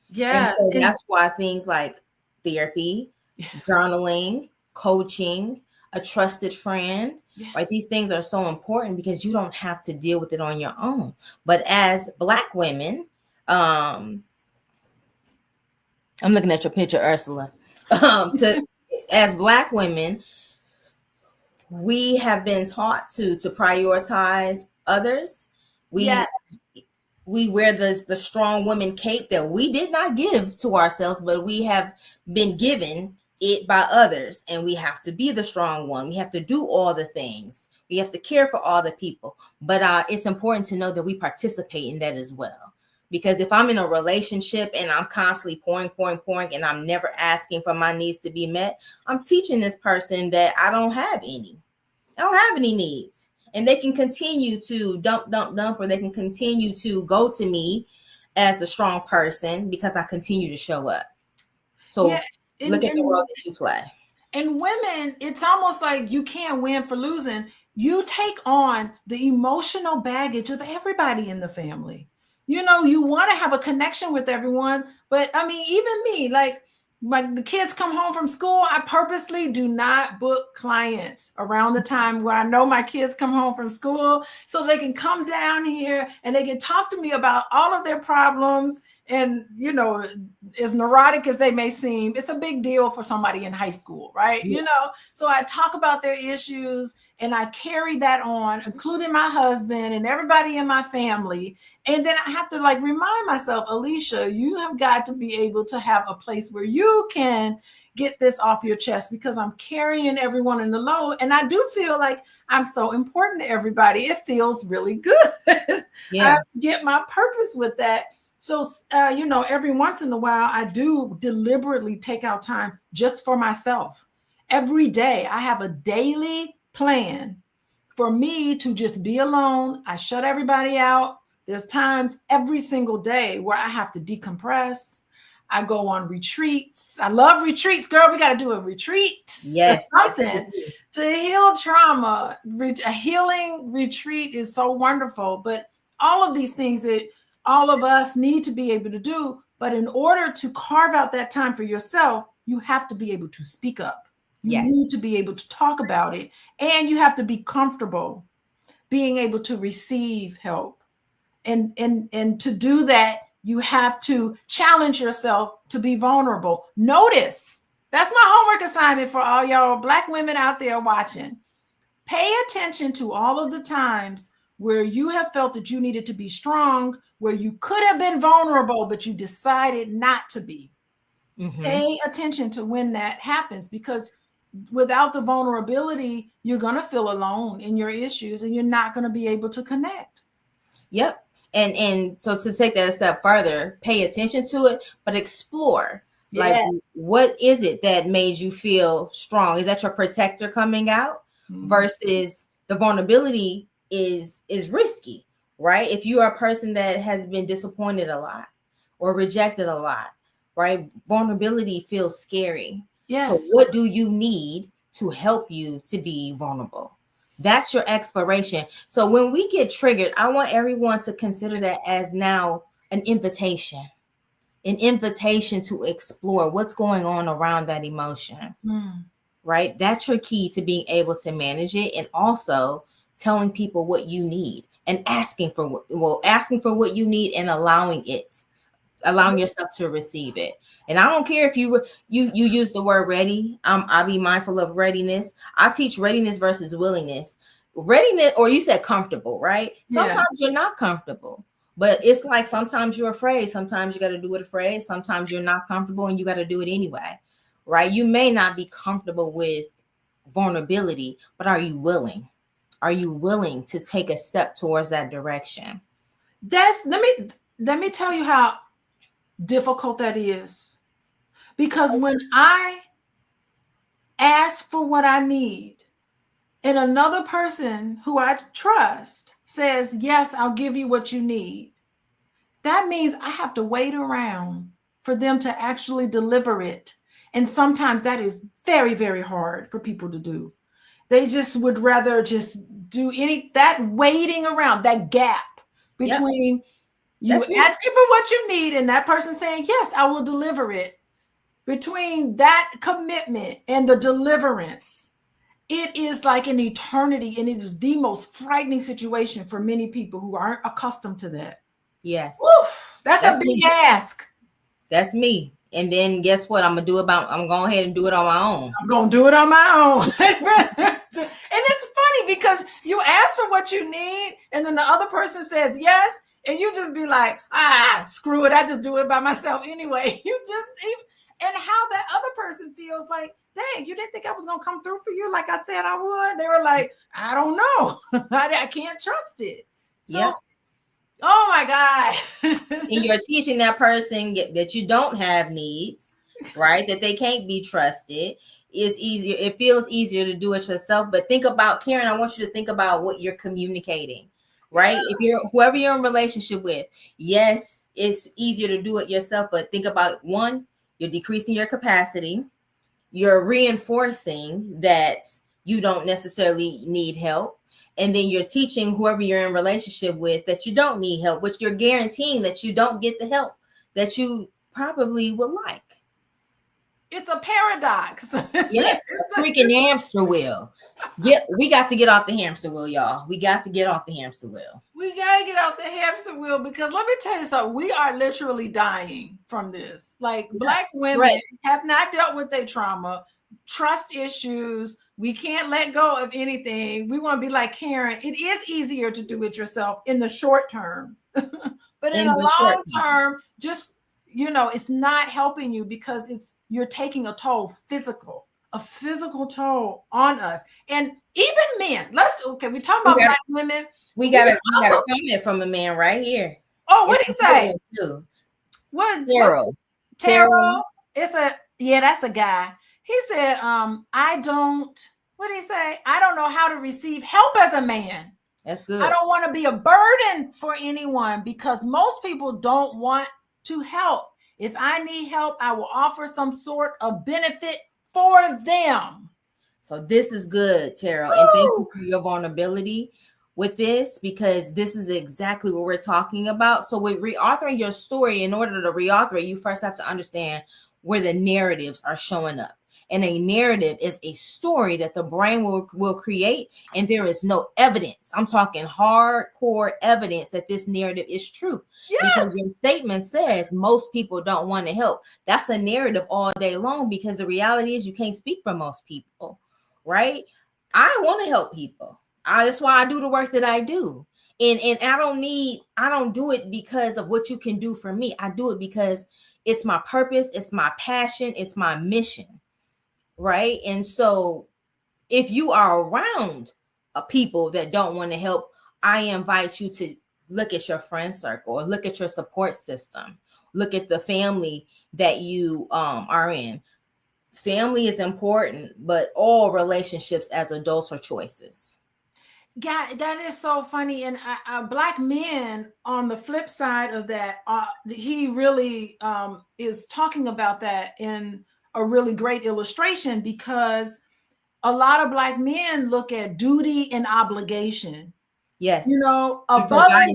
Speaker 2: And
Speaker 1: Yes.
Speaker 2: so that's why things like therapy, journaling, coaching, a trusted friend,
Speaker 1: Yes.
Speaker 2: right? These things are so important because you don't have to deal with it on your own. But as Black women, I'm looking at your picture, Ursula. As Black women, we have been taught to prioritize others.
Speaker 1: Yes.
Speaker 2: We wear the strong woman cape that we did not give to ourselves, but we have been given it by others, and we have to be the strong one. We have to do all the things. We have to care for all the people. But it's important to know that we participate in that as well. Because if I'm in a relationship and I'm constantly pouring, and I'm never asking for my needs to be met, I'm teaching this person that I don't have any. I don't have any needs. And they can continue to dump, or they can continue to go to me as a strong person because I continue to show up. So look at the role that you play.
Speaker 1: And women, it's almost like you can't win for losing. You take on the emotional baggage of everybody in the family. You know, you want to have a connection with everyone, but I mean, even me, like the kids come home from school, I purposely do not book clients around the time where I know my kids come home from school so they can come down here and they can talk to me about all of their problems. And, you know, as neurotic as they may seem, it's a big deal for somebody in high school, right?
Speaker 2: Yeah.
Speaker 1: You know, so I talk about their issues and I carry that on, including my husband and everybody in my family. And then I have to like remind myself, Alicia, you have got to be able to have a place where you can get this off your chest because I'm carrying everyone in the load. And I do feel like I'm so important to everybody. It feels really good.
Speaker 2: Yeah.
Speaker 1: I get my purpose with that. So, you know, every once in a while, I do deliberately take out time just for myself. Every day, I have a daily plan for me to just be alone. I shut everybody out. There's times every single day where I have to decompress. I go on retreats. I love retreats, girl. We got to do a retreat or something to heal trauma. A healing retreat is so wonderful. But all of these things that all of us need to be able to do. But in order to carve out that time for yourself, you have to be able to speak up. You need to be able to talk about it. And you have to be comfortable being able to receive help. And to do that, you have to challenge yourself to be vulnerable. Notice, that's my homework assignment for all y'all Black women out there watching. Pay attention to all of the times where you have felt that you needed to be strong, where you could have been vulnerable, but you decided not to be. Pay attention to when that happens, because without the vulnerability, you're going to feel alone in your issues and you're not going to be able to connect.
Speaker 2: Yep. And so to take that a step further, pay attention to it, but explore. Like, what is it that made you feel strong? Is that your protector coming out? Versus the vulnerability is risky, right? If you are a person that has been disappointed a lot or rejected a lot, right? Vulnerability feels scary. So what do you need to help you to be vulnerable? That's your exploration. So when we get triggered, I want everyone to consider that as now an invitation to explore what's going on around that emotion, right? That's your key to being able to manage it, and also telling people what you need and asking for what you need and allowing yourself to receive it. And I don't care if you use the word ready. I'll be mindful of readiness. I teach readiness versus willingness. readiness, or you said comfortable, right?
Speaker 1: Yeah.
Speaker 2: Sometimes you're not comfortable, but it's like sometimes you're afraid. Sometimes you got to do it afraid. Sometimes you're not comfortable and you got to do it anyway, right? You may not be comfortable with vulnerability, but are you willing? Are you willing to take a step towards that direction?
Speaker 1: Let me tell you how difficult that is. Because when I ask for what I need, and another person who I trust says, yes, I'll give you what you need, that means I have to wait around for them to actually deliver it. And sometimes that is very, very hard for people to do. They just would rather just do that waiting around, that gap between you asking for what you need and that person saying, yes, I will deliver it. Between that commitment and the deliverance, it is like an eternity, and it is the most frightening situation for many people who aren't accustomed to that.
Speaker 2: Yes.
Speaker 1: Woo, that's a big ask.
Speaker 2: That's me. And then guess what? I'm going ahead and do it on my own.
Speaker 1: I'm going to do it on my own. And it's funny because you ask for what you need and then the other person says yes. And you just be like, screw it. I just do it by myself anyway. And how that other person feels like, dang, you didn't think I was going to come through for you like I said I would? They were like, I don't know. I can't trust it. So,
Speaker 2: yeah.
Speaker 1: Oh my God.
Speaker 2: And you're teaching that person that you don't have needs, right? That they can't be trusted. It's easier. It feels easier to do it yourself. But think about, Karen, I want you to think about what you're communicating, right?
Speaker 1: Yeah.
Speaker 2: If you're whoever you're in relationship with, yes, it's easier to do it yourself. But think about, one, you're decreasing your capacity. You're reinforcing that you don't necessarily need help. And then you're teaching whoever you're in relationship with that you don't need help, which you're guaranteeing that you don't get the help that you probably would like.
Speaker 1: It's a paradox.
Speaker 2: Yeah, a freaking hamster wheel. Yeah, we got to get off the hamster wheel, y'all. We got to get off the hamster wheel.
Speaker 1: We got to get off the hamster wheel because let me tell you something. We are literally dying from this. Like Black women have not dealt with their trauma, trust issues. We can't let go of anything. We want to be like Karen. It is easier to do it yourself in the short term. But in the long term, just, it's not helping you because you're taking a physical toll on us. And even men, we talk about Black women.
Speaker 2: We got a comment from a man right here.
Speaker 1: Oh, what did he say? What
Speaker 2: Terrell?
Speaker 1: Terrell? That's a guy. He said, what did he say? I don't know how to receive help as a man.
Speaker 2: That's good.
Speaker 1: I don't want to be a burden for anyone because most people don't want to help. If I need help, I will offer some sort of benefit for them.
Speaker 2: So this is good, Terrell. And thank you for your vulnerability with this, because this is exactly what we're talking about. So with reauthoring your story, in order to reauthor it, you first have to understand where the narratives are showing up. And a narrative is a story that the brain will create, and there is no evidence. I'm talking hardcore evidence that this narrative is true. Yes. Because your statement says most people don't want to help. That's a narrative all day long, because the reality is you can't speak for most people, right? I want to help people. That's why I do the work that I do. And I don't do it because of what you can do for me. I do it because it's my purpose, it's my passion, it's my mission. Right. And so if you are around people that don't want to help, I invite you to look at your friend circle or look at your support system. Look at the family that you are in. Family is important, but all relationships as adults are choices.
Speaker 1: God, that is so funny. And Black men, on the flip side of that, he really is talking about that in a really great illustration, because a lot of Black men look at duty and obligation.
Speaker 2: Yes.
Speaker 1: Above and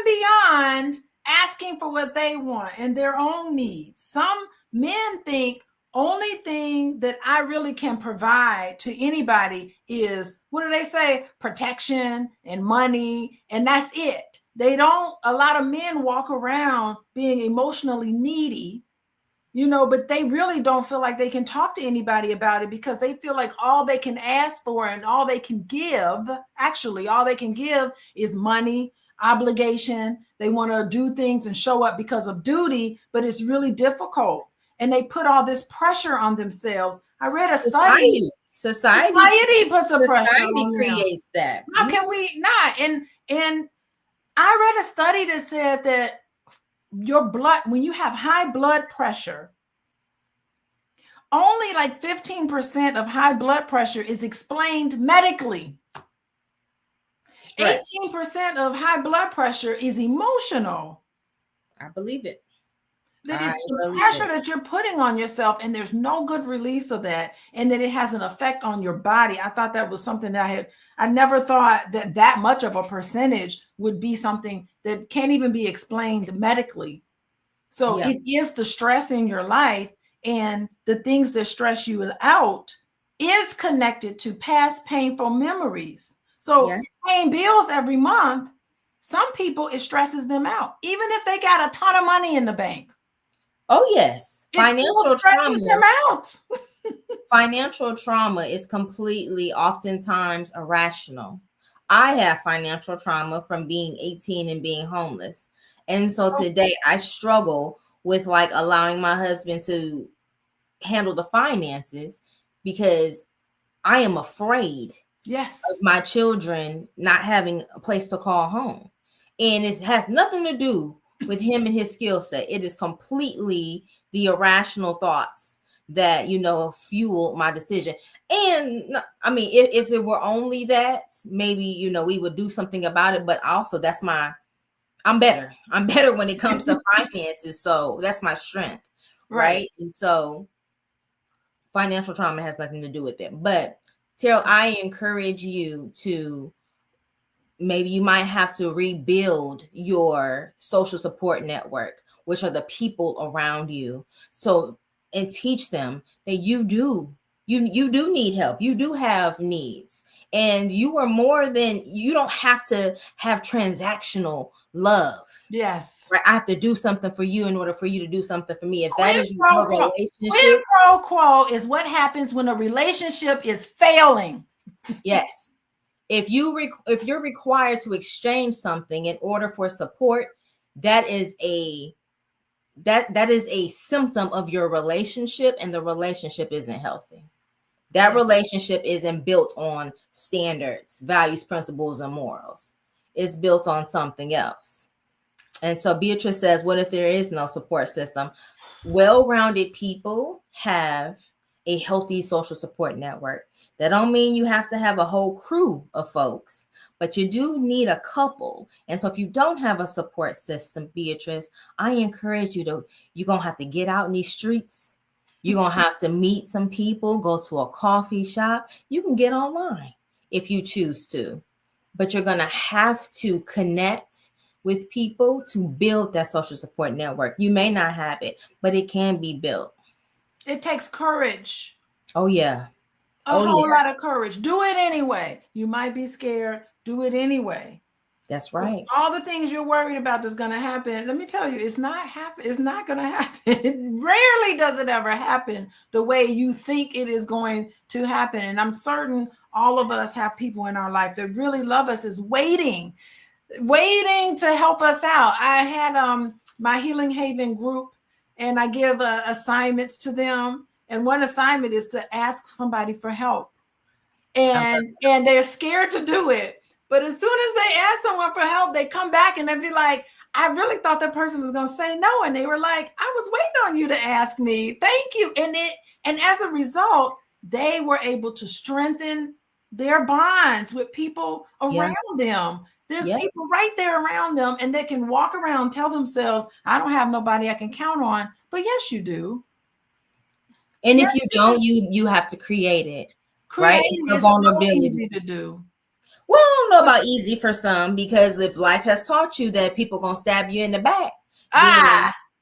Speaker 1: beyond asking for what they want and their own needs. Some men think only thing that I really can provide to anybody is, what do they say? Protection and money. And that's it. A lot of men walk around being emotionally needy but they really don't feel like they can talk to anybody about it because they feel like all they can ask for and all they can give, actually, all they can give is money, obligation. They want to do things and show up because of duty, but it's really difficult. And they put all this pressure on themselves. I read a study. Society puts a pressure on them.
Speaker 2: Creates that.
Speaker 1: How can we not? And I read a study that said that your blood, when you have high blood pressure, only like 15% of high blood pressure is explained medically. 18% of high blood pressure is emotional.
Speaker 2: I believe it.
Speaker 1: That is the pressure that you're putting on yourself, and there's no good release of that, and that it has an effect on your body. I thought that was something that I never thought that much of a percentage would be something that can't even be explained medically. So it is the stress in your life, and the things that stress you out is connected to past painful memories. So paying bills every month, some people, it stresses them out, even if they got a ton of money in the bank.
Speaker 2: Oh, yes.
Speaker 1: Financial stresses them out.
Speaker 2: Financial trauma is completely, oftentimes, irrational. I have financial trauma from being 18 and being homeless. And so today I struggle with like allowing my husband to handle the finances because I am afraid of my children not having a place to call home. And it has nothing to do with him and his skill set. It is completely the irrational thoughts that, fuel my decision. And I mean, if it were only that, maybe, we would do something about it. But also I'm better. I'm better when it comes to finances. So that's my strength. Right. And so financial trauma has nothing to do with it. But Terrell, I encourage you to, maybe you might have to rebuild your social support network, which are the people around you. So, and teach them that you do need help. You do have needs, and you don't have to have transactional love.
Speaker 1: Yes.
Speaker 2: Right. I have to do something for you in order for you to do something for me. If that is your relationship.
Speaker 1: Quid pro quo is what happens when a relationship is failing.
Speaker 2: Yes. If you're required to exchange something in order for support, that is a symptom of your relationship, and the relationship isn't healthy. That relationship isn't built on standards, values, principles, and morals. It's built on something else. And so Beatrice says, what if there is no support system? Well-rounded people have a healthy social support network. That don't mean you have to have a whole crew of folks, but you do need a couple. And so if you don't have a support system, Beatrice, I encourage you're going to have to get out in these streets. You're going to have to meet some people, go to a coffee shop. You can get online if you choose to, but you're going to have to connect with people to build that social support network. You may not have it, but it can be built.
Speaker 1: It takes courage.
Speaker 2: Oh, yeah.
Speaker 1: A whole lot of courage. Do it anyway. You might be scared. Do it anyway.
Speaker 2: That's right.
Speaker 1: All the things you're worried about that's going to happen. Let me tell you, it's not going to happen. Rarely does it ever happen the way you think it is going to happen. And I'm certain all of us have people in our life that really love us, is waiting to help us out. I had my Healing Haven group, and I give assignments to them. And one assignment is to ask somebody for help. And they're scared to do it. But as soon as they ask someone for help, they come back and they'll be like, I really thought that person was going to say no. And they were like, I was waiting on you to ask me. Thank you. And as a result, they were able to strengthen their bonds with people around them. There's people right there around them, and they can walk around, tell themselves, I don't have nobody I can count on. But yes, you do.
Speaker 2: And if you don't, you have to create it. Right?
Speaker 1: It's the vulnerability. Easy to do.
Speaker 2: Well, I don't know about easy for some, because if life has taught you that people gonna stab you in the back,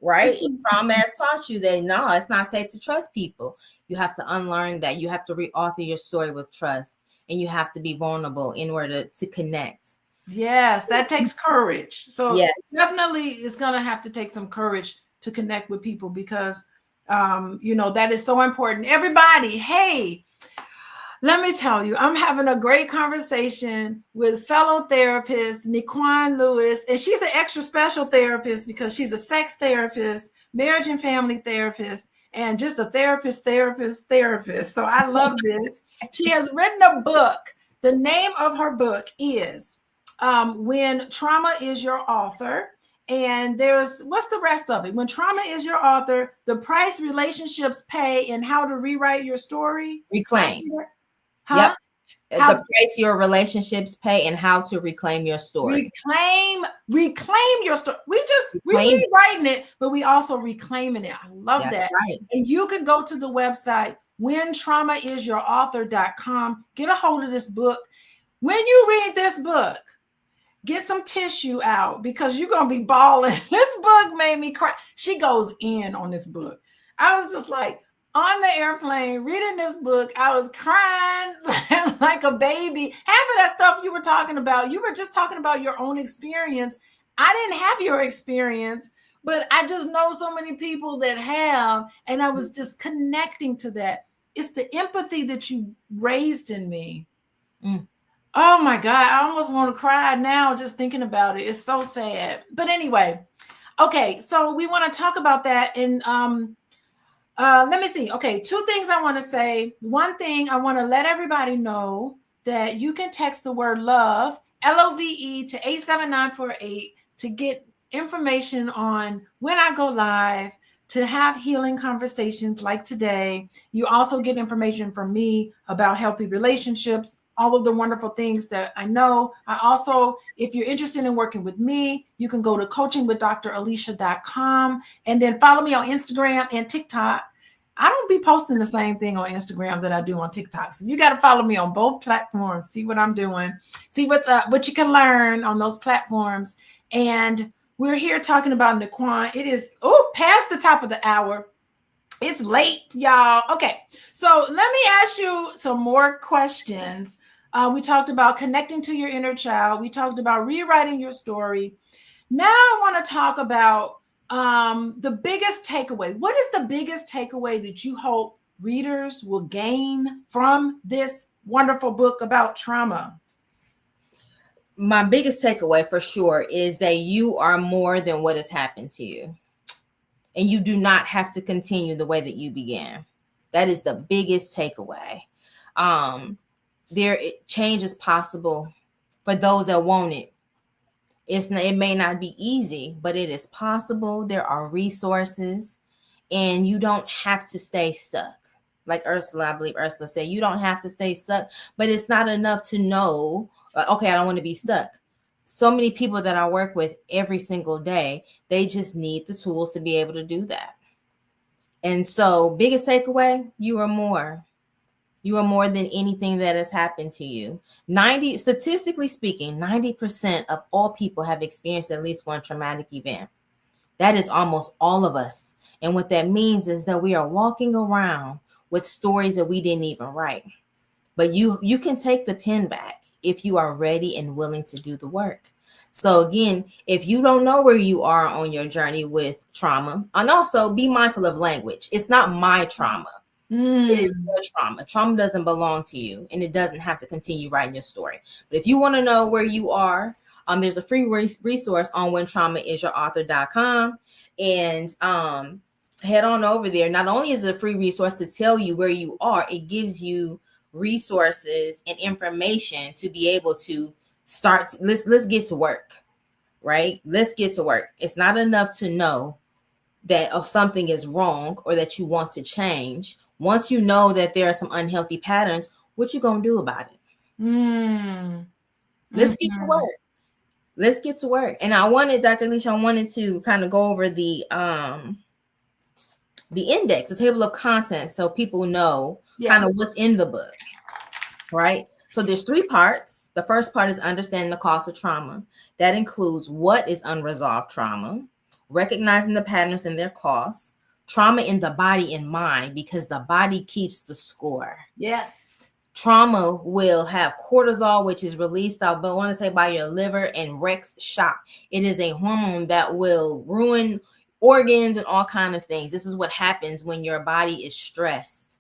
Speaker 2: right? If trauma has taught you that no, it's not safe to trust people. You have to unlearn that. You have to reauthor your story with trust, and you have to be vulnerable in order to connect.
Speaker 1: Yes, that takes courage. So definitely it's gonna have to take some courage to connect with people, because That is so important. Everybody, hey, let me tell you, I'm having a great conversation with fellow therapist Nikquan Lewis, and she's an extra special therapist because she's a sex therapist, marriage and family therapist, and just a therapist. So I love this. She has written a book. The name of her book is When Trauma is Your Author. And what's the rest of it? When Trauma is Your Author, the price relationships pay, and how to rewrite your story.
Speaker 2: Reclaim.
Speaker 1: Huh?
Speaker 2: Yep. The price your relationships pay and how to reclaim your story.
Speaker 1: Reclaim your story. We're rewriting it, but we also reclaiming it. I love that.
Speaker 2: Right.
Speaker 1: And you can go to the website, whentraumaisyourauthor.com. Get a hold of this book. When you read this book, get some tissue out because you're going to be bawling. This book made me cry. She goes in on this book. I was just like, on the airplane reading this book, I was crying like a baby. Half of that stuff you were talking about, you were just talking about your own experience. I didn't have your experience, but I just know so many people that have, and I was just connecting to that. It's the empathy that you raised in me. Oh my God, I almost want to cry now just thinking about it. It's so sad. But anyway, okay, so we want to talk about that. And let me see. Okay, two things I want to say. One thing, I want to let everybody know that you can text the word love, LOVE, to 87948 to get information on when I go live, to have healing conversations like today. You also get information from me about healthy relationships, all of the wonderful things that I know. I also, if you're interested in working with me, you can go to coachingwithdralicia.com and then follow me on Instagram and TikTok. I don't be posting the same thing on Instagram that I do on TikTok. So you got to follow me on both platforms, see what I'm doing, see what's up, what you can learn on those platforms. And we're here talking about Nikquan. It is, past the top of the hour. It's late, y'all. Okay, so let me ask you some more questions. We talked about connecting to your inner child. We talked about rewriting your story. Now I want to talk about the biggest takeaway. What is the biggest takeaway that you hope readers will gain from this wonderful book about trauma?
Speaker 2: My biggest takeaway for sure is that you are more than what has happened to you. And you do not have to continue the way that you began. That is the biggest takeaway. Change is possible for those that want it. It may not be easy, but it is possible. There are resources, and you don't have to stay stuck. Like I believe Ursula said, you don't have to stay stuck, but it's not enough to know, okay, I don't want to be stuck. So many people that I work with every single day, they just need the tools to be able to do that. And so, biggest takeaway, you are more. You are more than anything that has happened to you. Statistically speaking, 90% of all people have experienced at least one traumatic event. That is almost all of us. And what that means is that we are walking around with stories that we didn't even write. But you can take the pen back if you are ready and willing to do the work. So again, if you don't know where you are on your journey with trauma, and also be mindful of language. It's not my trauma. It is your trauma. Trauma doesn't belong to you, and it doesn't have to continue writing your story. But if you want to know where you are, there's a free resource on whentraumaisyourauthor.com, and head on over there. Not only is it a free resource to tell you where you are, it gives you resources and information to be able to start. Let's get to work, right? Let's get to work. It's not enough to know that something is wrong or that you want to change. Once you know that there are some unhealthy patterns, what you gonna do about it? Let's get to work. Let's get to work. And Dr. Alicia, I wanted to kind of go over the index, the table of contents, so people know kind of what's in the book, right? So there's 3 parts. The first part is understanding the cause of trauma. That includes what is unresolved trauma, recognizing the patterns and their cause, trauma in the body and mind, because the body keeps the score.
Speaker 1: Yes.
Speaker 2: Trauma will have cortisol, which is released out, but I want to say by your liver, and Rex shock. It is a hormone that will ruin organs and all kind of things. This is what happens when your body is stressed,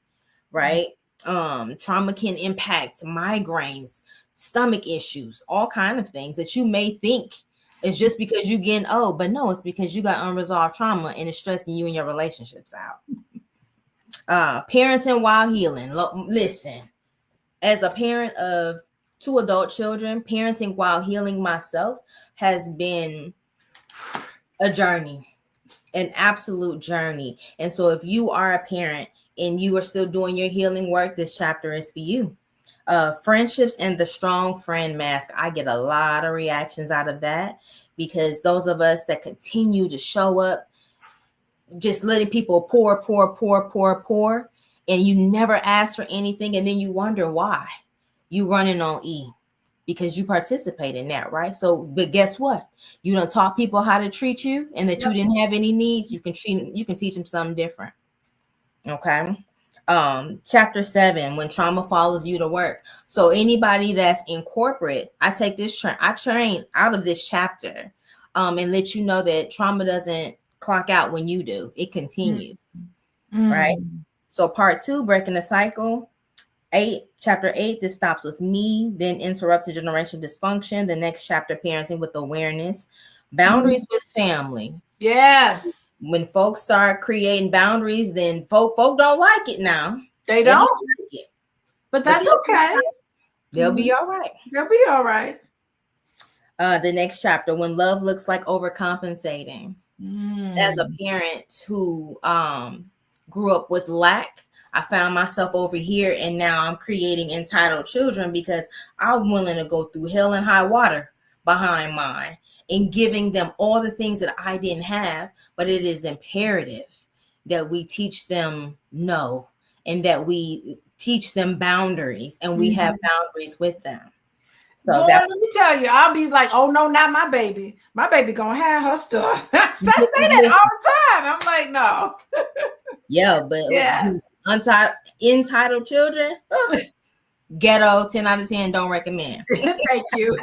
Speaker 2: right? Trauma can impact migraines, stomach issues, all kind of things that you may think is just because you getting old, but no, it's because you got unresolved trauma and it's stressing you and your relationships out. Parenting while healing. Listen, as a parent of 2 adult children, parenting while healing myself has been a journey, an absolute journey. And so if you are a parent and you are still doing your healing work, this chapter is for you. Friendships and the strong friend mask. I get a lot of reactions out of that because those of us that continue to show up, just letting people pour, and you never ask for anything, and then you wonder why you running on E, because you participate in that, right? So, but guess what? You don't taught people how to treat you, and that you didn't have any needs. You can teach them something different. Okay. Chapter 7, when trauma follows you to work. So anybody that's in corporate, I take this I train out of this chapter, and let you know that trauma doesn't clock out when you do. It continues, right? So part 2, breaking the cycle. Chapter 8, this stops with me, then interrupted generational dysfunction. The next chapter, parenting with awareness. Boundaries with family.
Speaker 1: Yes.
Speaker 2: When folks start creating boundaries, then folk don't like it now.
Speaker 1: They don't like it. But that's okay.
Speaker 2: They'll be all right.
Speaker 1: They'll be all right.
Speaker 2: The next chapter, when love looks like overcompensating. As a parent who grew up with lack, I found myself over here, and now I'm creating entitled children because I'm willing to go through hell and high water behind mine and giving them all the things that I didn't have. But it is imperative that we teach them no, and that we teach them boundaries, and we have boundaries with them. So
Speaker 1: Boy, let me tell you, I'll be like, oh no, not my baby. My baby gonna have her stuff. I say that all the time. I'm like, no.
Speaker 2: Yeah, but entitled children, ghetto, 10 out of 10, don't recommend.
Speaker 1: Thank you.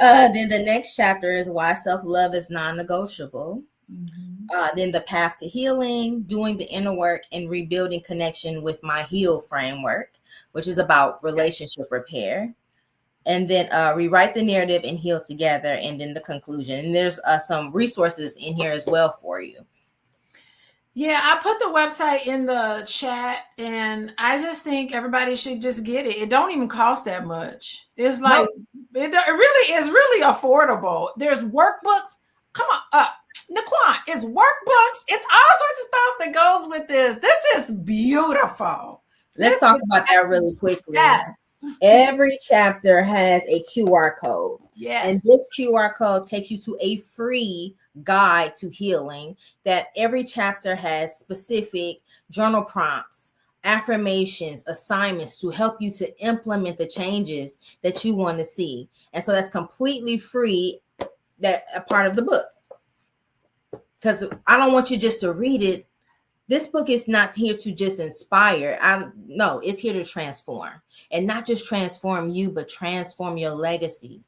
Speaker 2: Then the next chapter is why self-love is non-negotiable. Then the path to healing, doing the inner work, and rebuilding connection with my H.E.A.L framework, which is about relationship repair. And then rewrite the narrative and heal together. And then the conclusion. And there's some resources in here as well for you.
Speaker 1: Yeah, I put the website in the chat, and I just think everybody should just get it. It don't even cost that much. It's like, it really is really affordable. There's workbooks. Come on, Nikquan, it's workbooks. It's all sorts of stuff that goes with this. This is beautiful.
Speaker 2: Let's talk about that really quickly.
Speaker 1: Yes.
Speaker 2: Every chapter has a QR code.
Speaker 1: Yes.
Speaker 2: And this QR code takes you to a free guide to healing, that every chapter has specific journal prompts, affirmations, assignments to help you to implement the changes that you want to see. And so that's completely free, that a part of the book. Because I don't want you just to read it. This book is not here to just inspire. No, it's here to transform. And not just transform you, but transform your legacy.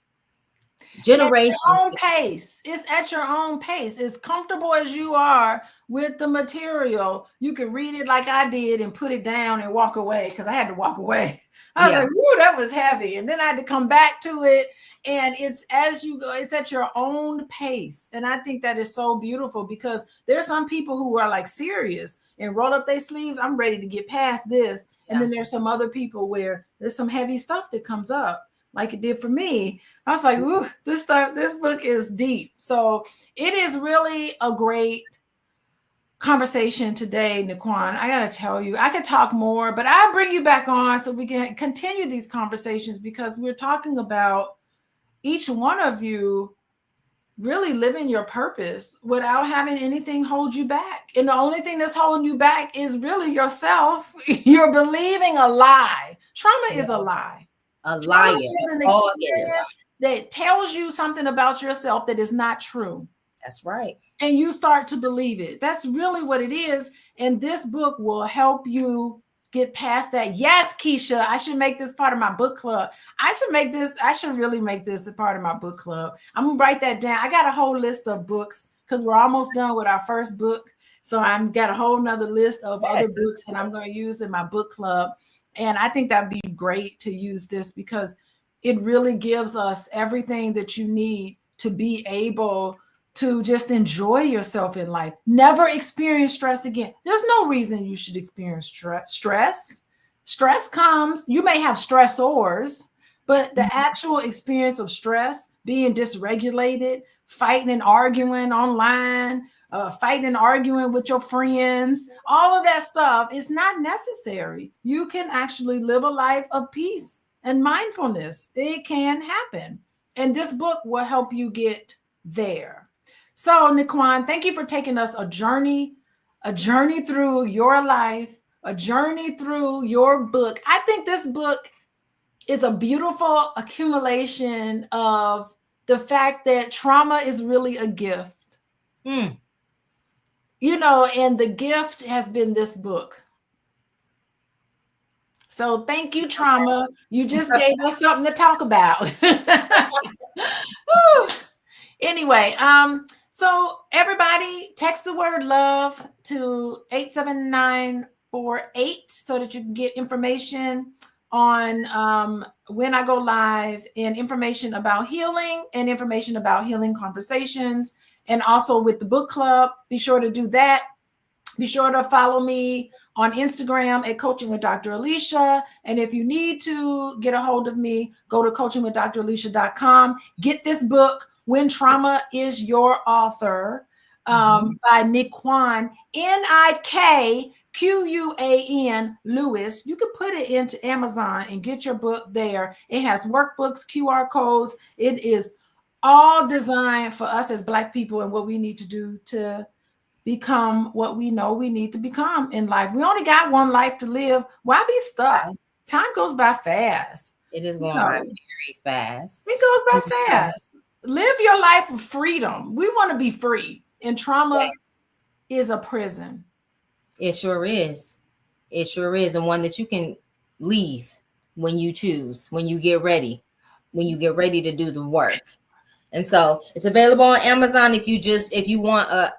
Speaker 2: Generations.
Speaker 1: At your own pace. It's at your own pace. As comfortable as you are with the material, you can read it like I did and put it down and walk away, because I had to walk away. I was like, "Ooh, that was heavy." And then I had to come back to it. And it's as you go, it's at your own pace. And I think that is so beautiful, because there's some people who are like serious and roll up their sleeves. I'm ready to get past this. And then there's some other people where there's some heavy stuff that comes up, like it did for me. I was like, ooh, this book is deep. So it is really a great conversation today, Nikquan. I got to tell you, I could talk more, but I'll bring you back on so we can continue these conversations, because we're talking about each one of you really living your purpose without having anything hold you back. And the only thing that's holding you back is really yourself. You're believing a lie. Trauma is a lie.
Speaker 2: A liar.
Speaker 1: Is an experience that tells you something about yourself that is not true.
Speaker 2: That's right.
Speaker 1: And you start to believe it. That's really what it is. And this book will help you get past that. Yes, Keisha, I should make this part of my book club. I should really make this a part of my book club. I'm gonna write that down. I got a whole list of books because we're almost done with our first book. So I've got a whole nother list of other books that I'm going to use in my book club. And I think that'd be great to use this because it really gives us everything that you need to be able to just enjoy yourself in life. Never experience stress again. There's no reason you should experience Stress comes, you may have stressors, but the actual experience of stress, being dysregulated, fighting and arguing online, fighting and arguing with your friends, all of that stuff is not necessary. You can actually live a life of peace and mindfulness. It can happen. And this book will help you get there. So, Nikquan, thank you for taking us a journey through your life, a journey through your book. I think this book is a beautiful accumulation of the fact that trauma is really a gift.
Speaker 2: Mm.
Speaker 1: You know, and the gift has been this book. So thank you, trauma. You just gave us something to talk about. Anyway, so everybody text the word love to 87948 so that you can get information on when I go live and information about healing and information about healing conversations, and also with the book club. Be sure to do that. Be sure to follow me on Instagram at Coaching with Dr. Alicia. And if you need to get a hold of me, go to coachingwithdralicia.com. Get this book, When Trauma is Your Author, by Nikquan, Nikquan Lewis. You can put it into Amazon and get your book there. It has workbooks, QR codes. It is all designed for us as Black people and what we need to do to become what we know we need to become in life. We only got one life to live. Why be stuck? Time goes by fast.
Speaker 2: It is going by very fast.
Speaker 1: It goes by fast. Live your life of freedom. We want to be free. And trauma is a prison.
Speaker 2: It sure is. It sure is. And one that you can leave when you choose, when you get ready to do the work. And so it's available on Amazon if you want a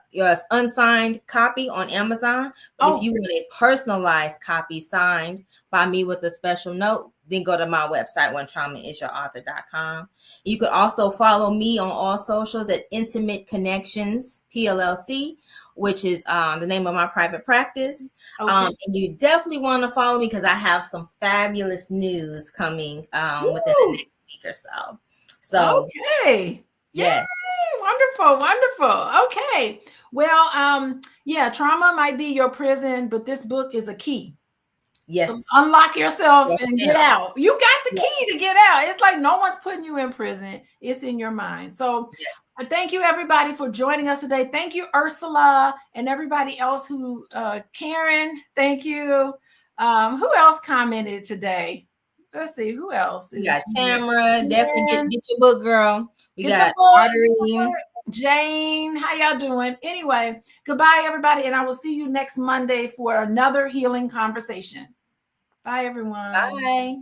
Speaker 2: unsigned copy on Amazon. But if you want a personalized copy signed by me with a special note, then go to my website, whentraumaisyourauthor.com. You could also follow me on all socials at Intimate Connections PLLC, which is the name of my private practice. And you definitely want to follow me because I have some fabulous news coming within the next week or so. So
Speaker 1: okay. Yes. Yay, wonderful. Okay. Well, trauma might be your prison, but this book is a key.
Speaker 2: Yes.
Speaker 1: So unlock yourself and get out. You got the key to get out. It's like no one's putting you in prison. It's in your mind. So thank you, everybody, for joining us today. Thank you, Ursula, and everybody else who, Karen, thank you. Who else commented today? Let's see, who else?
Speaker 2: We got Tamara. Definitely get your book, girl. We got Artery.
Speaker 1: Jane, how y'all doing? Anyway, goodbye, everybody, and I will see you next Monday for another healing conversation. Bye, everyone.
Speaker 2: Bye.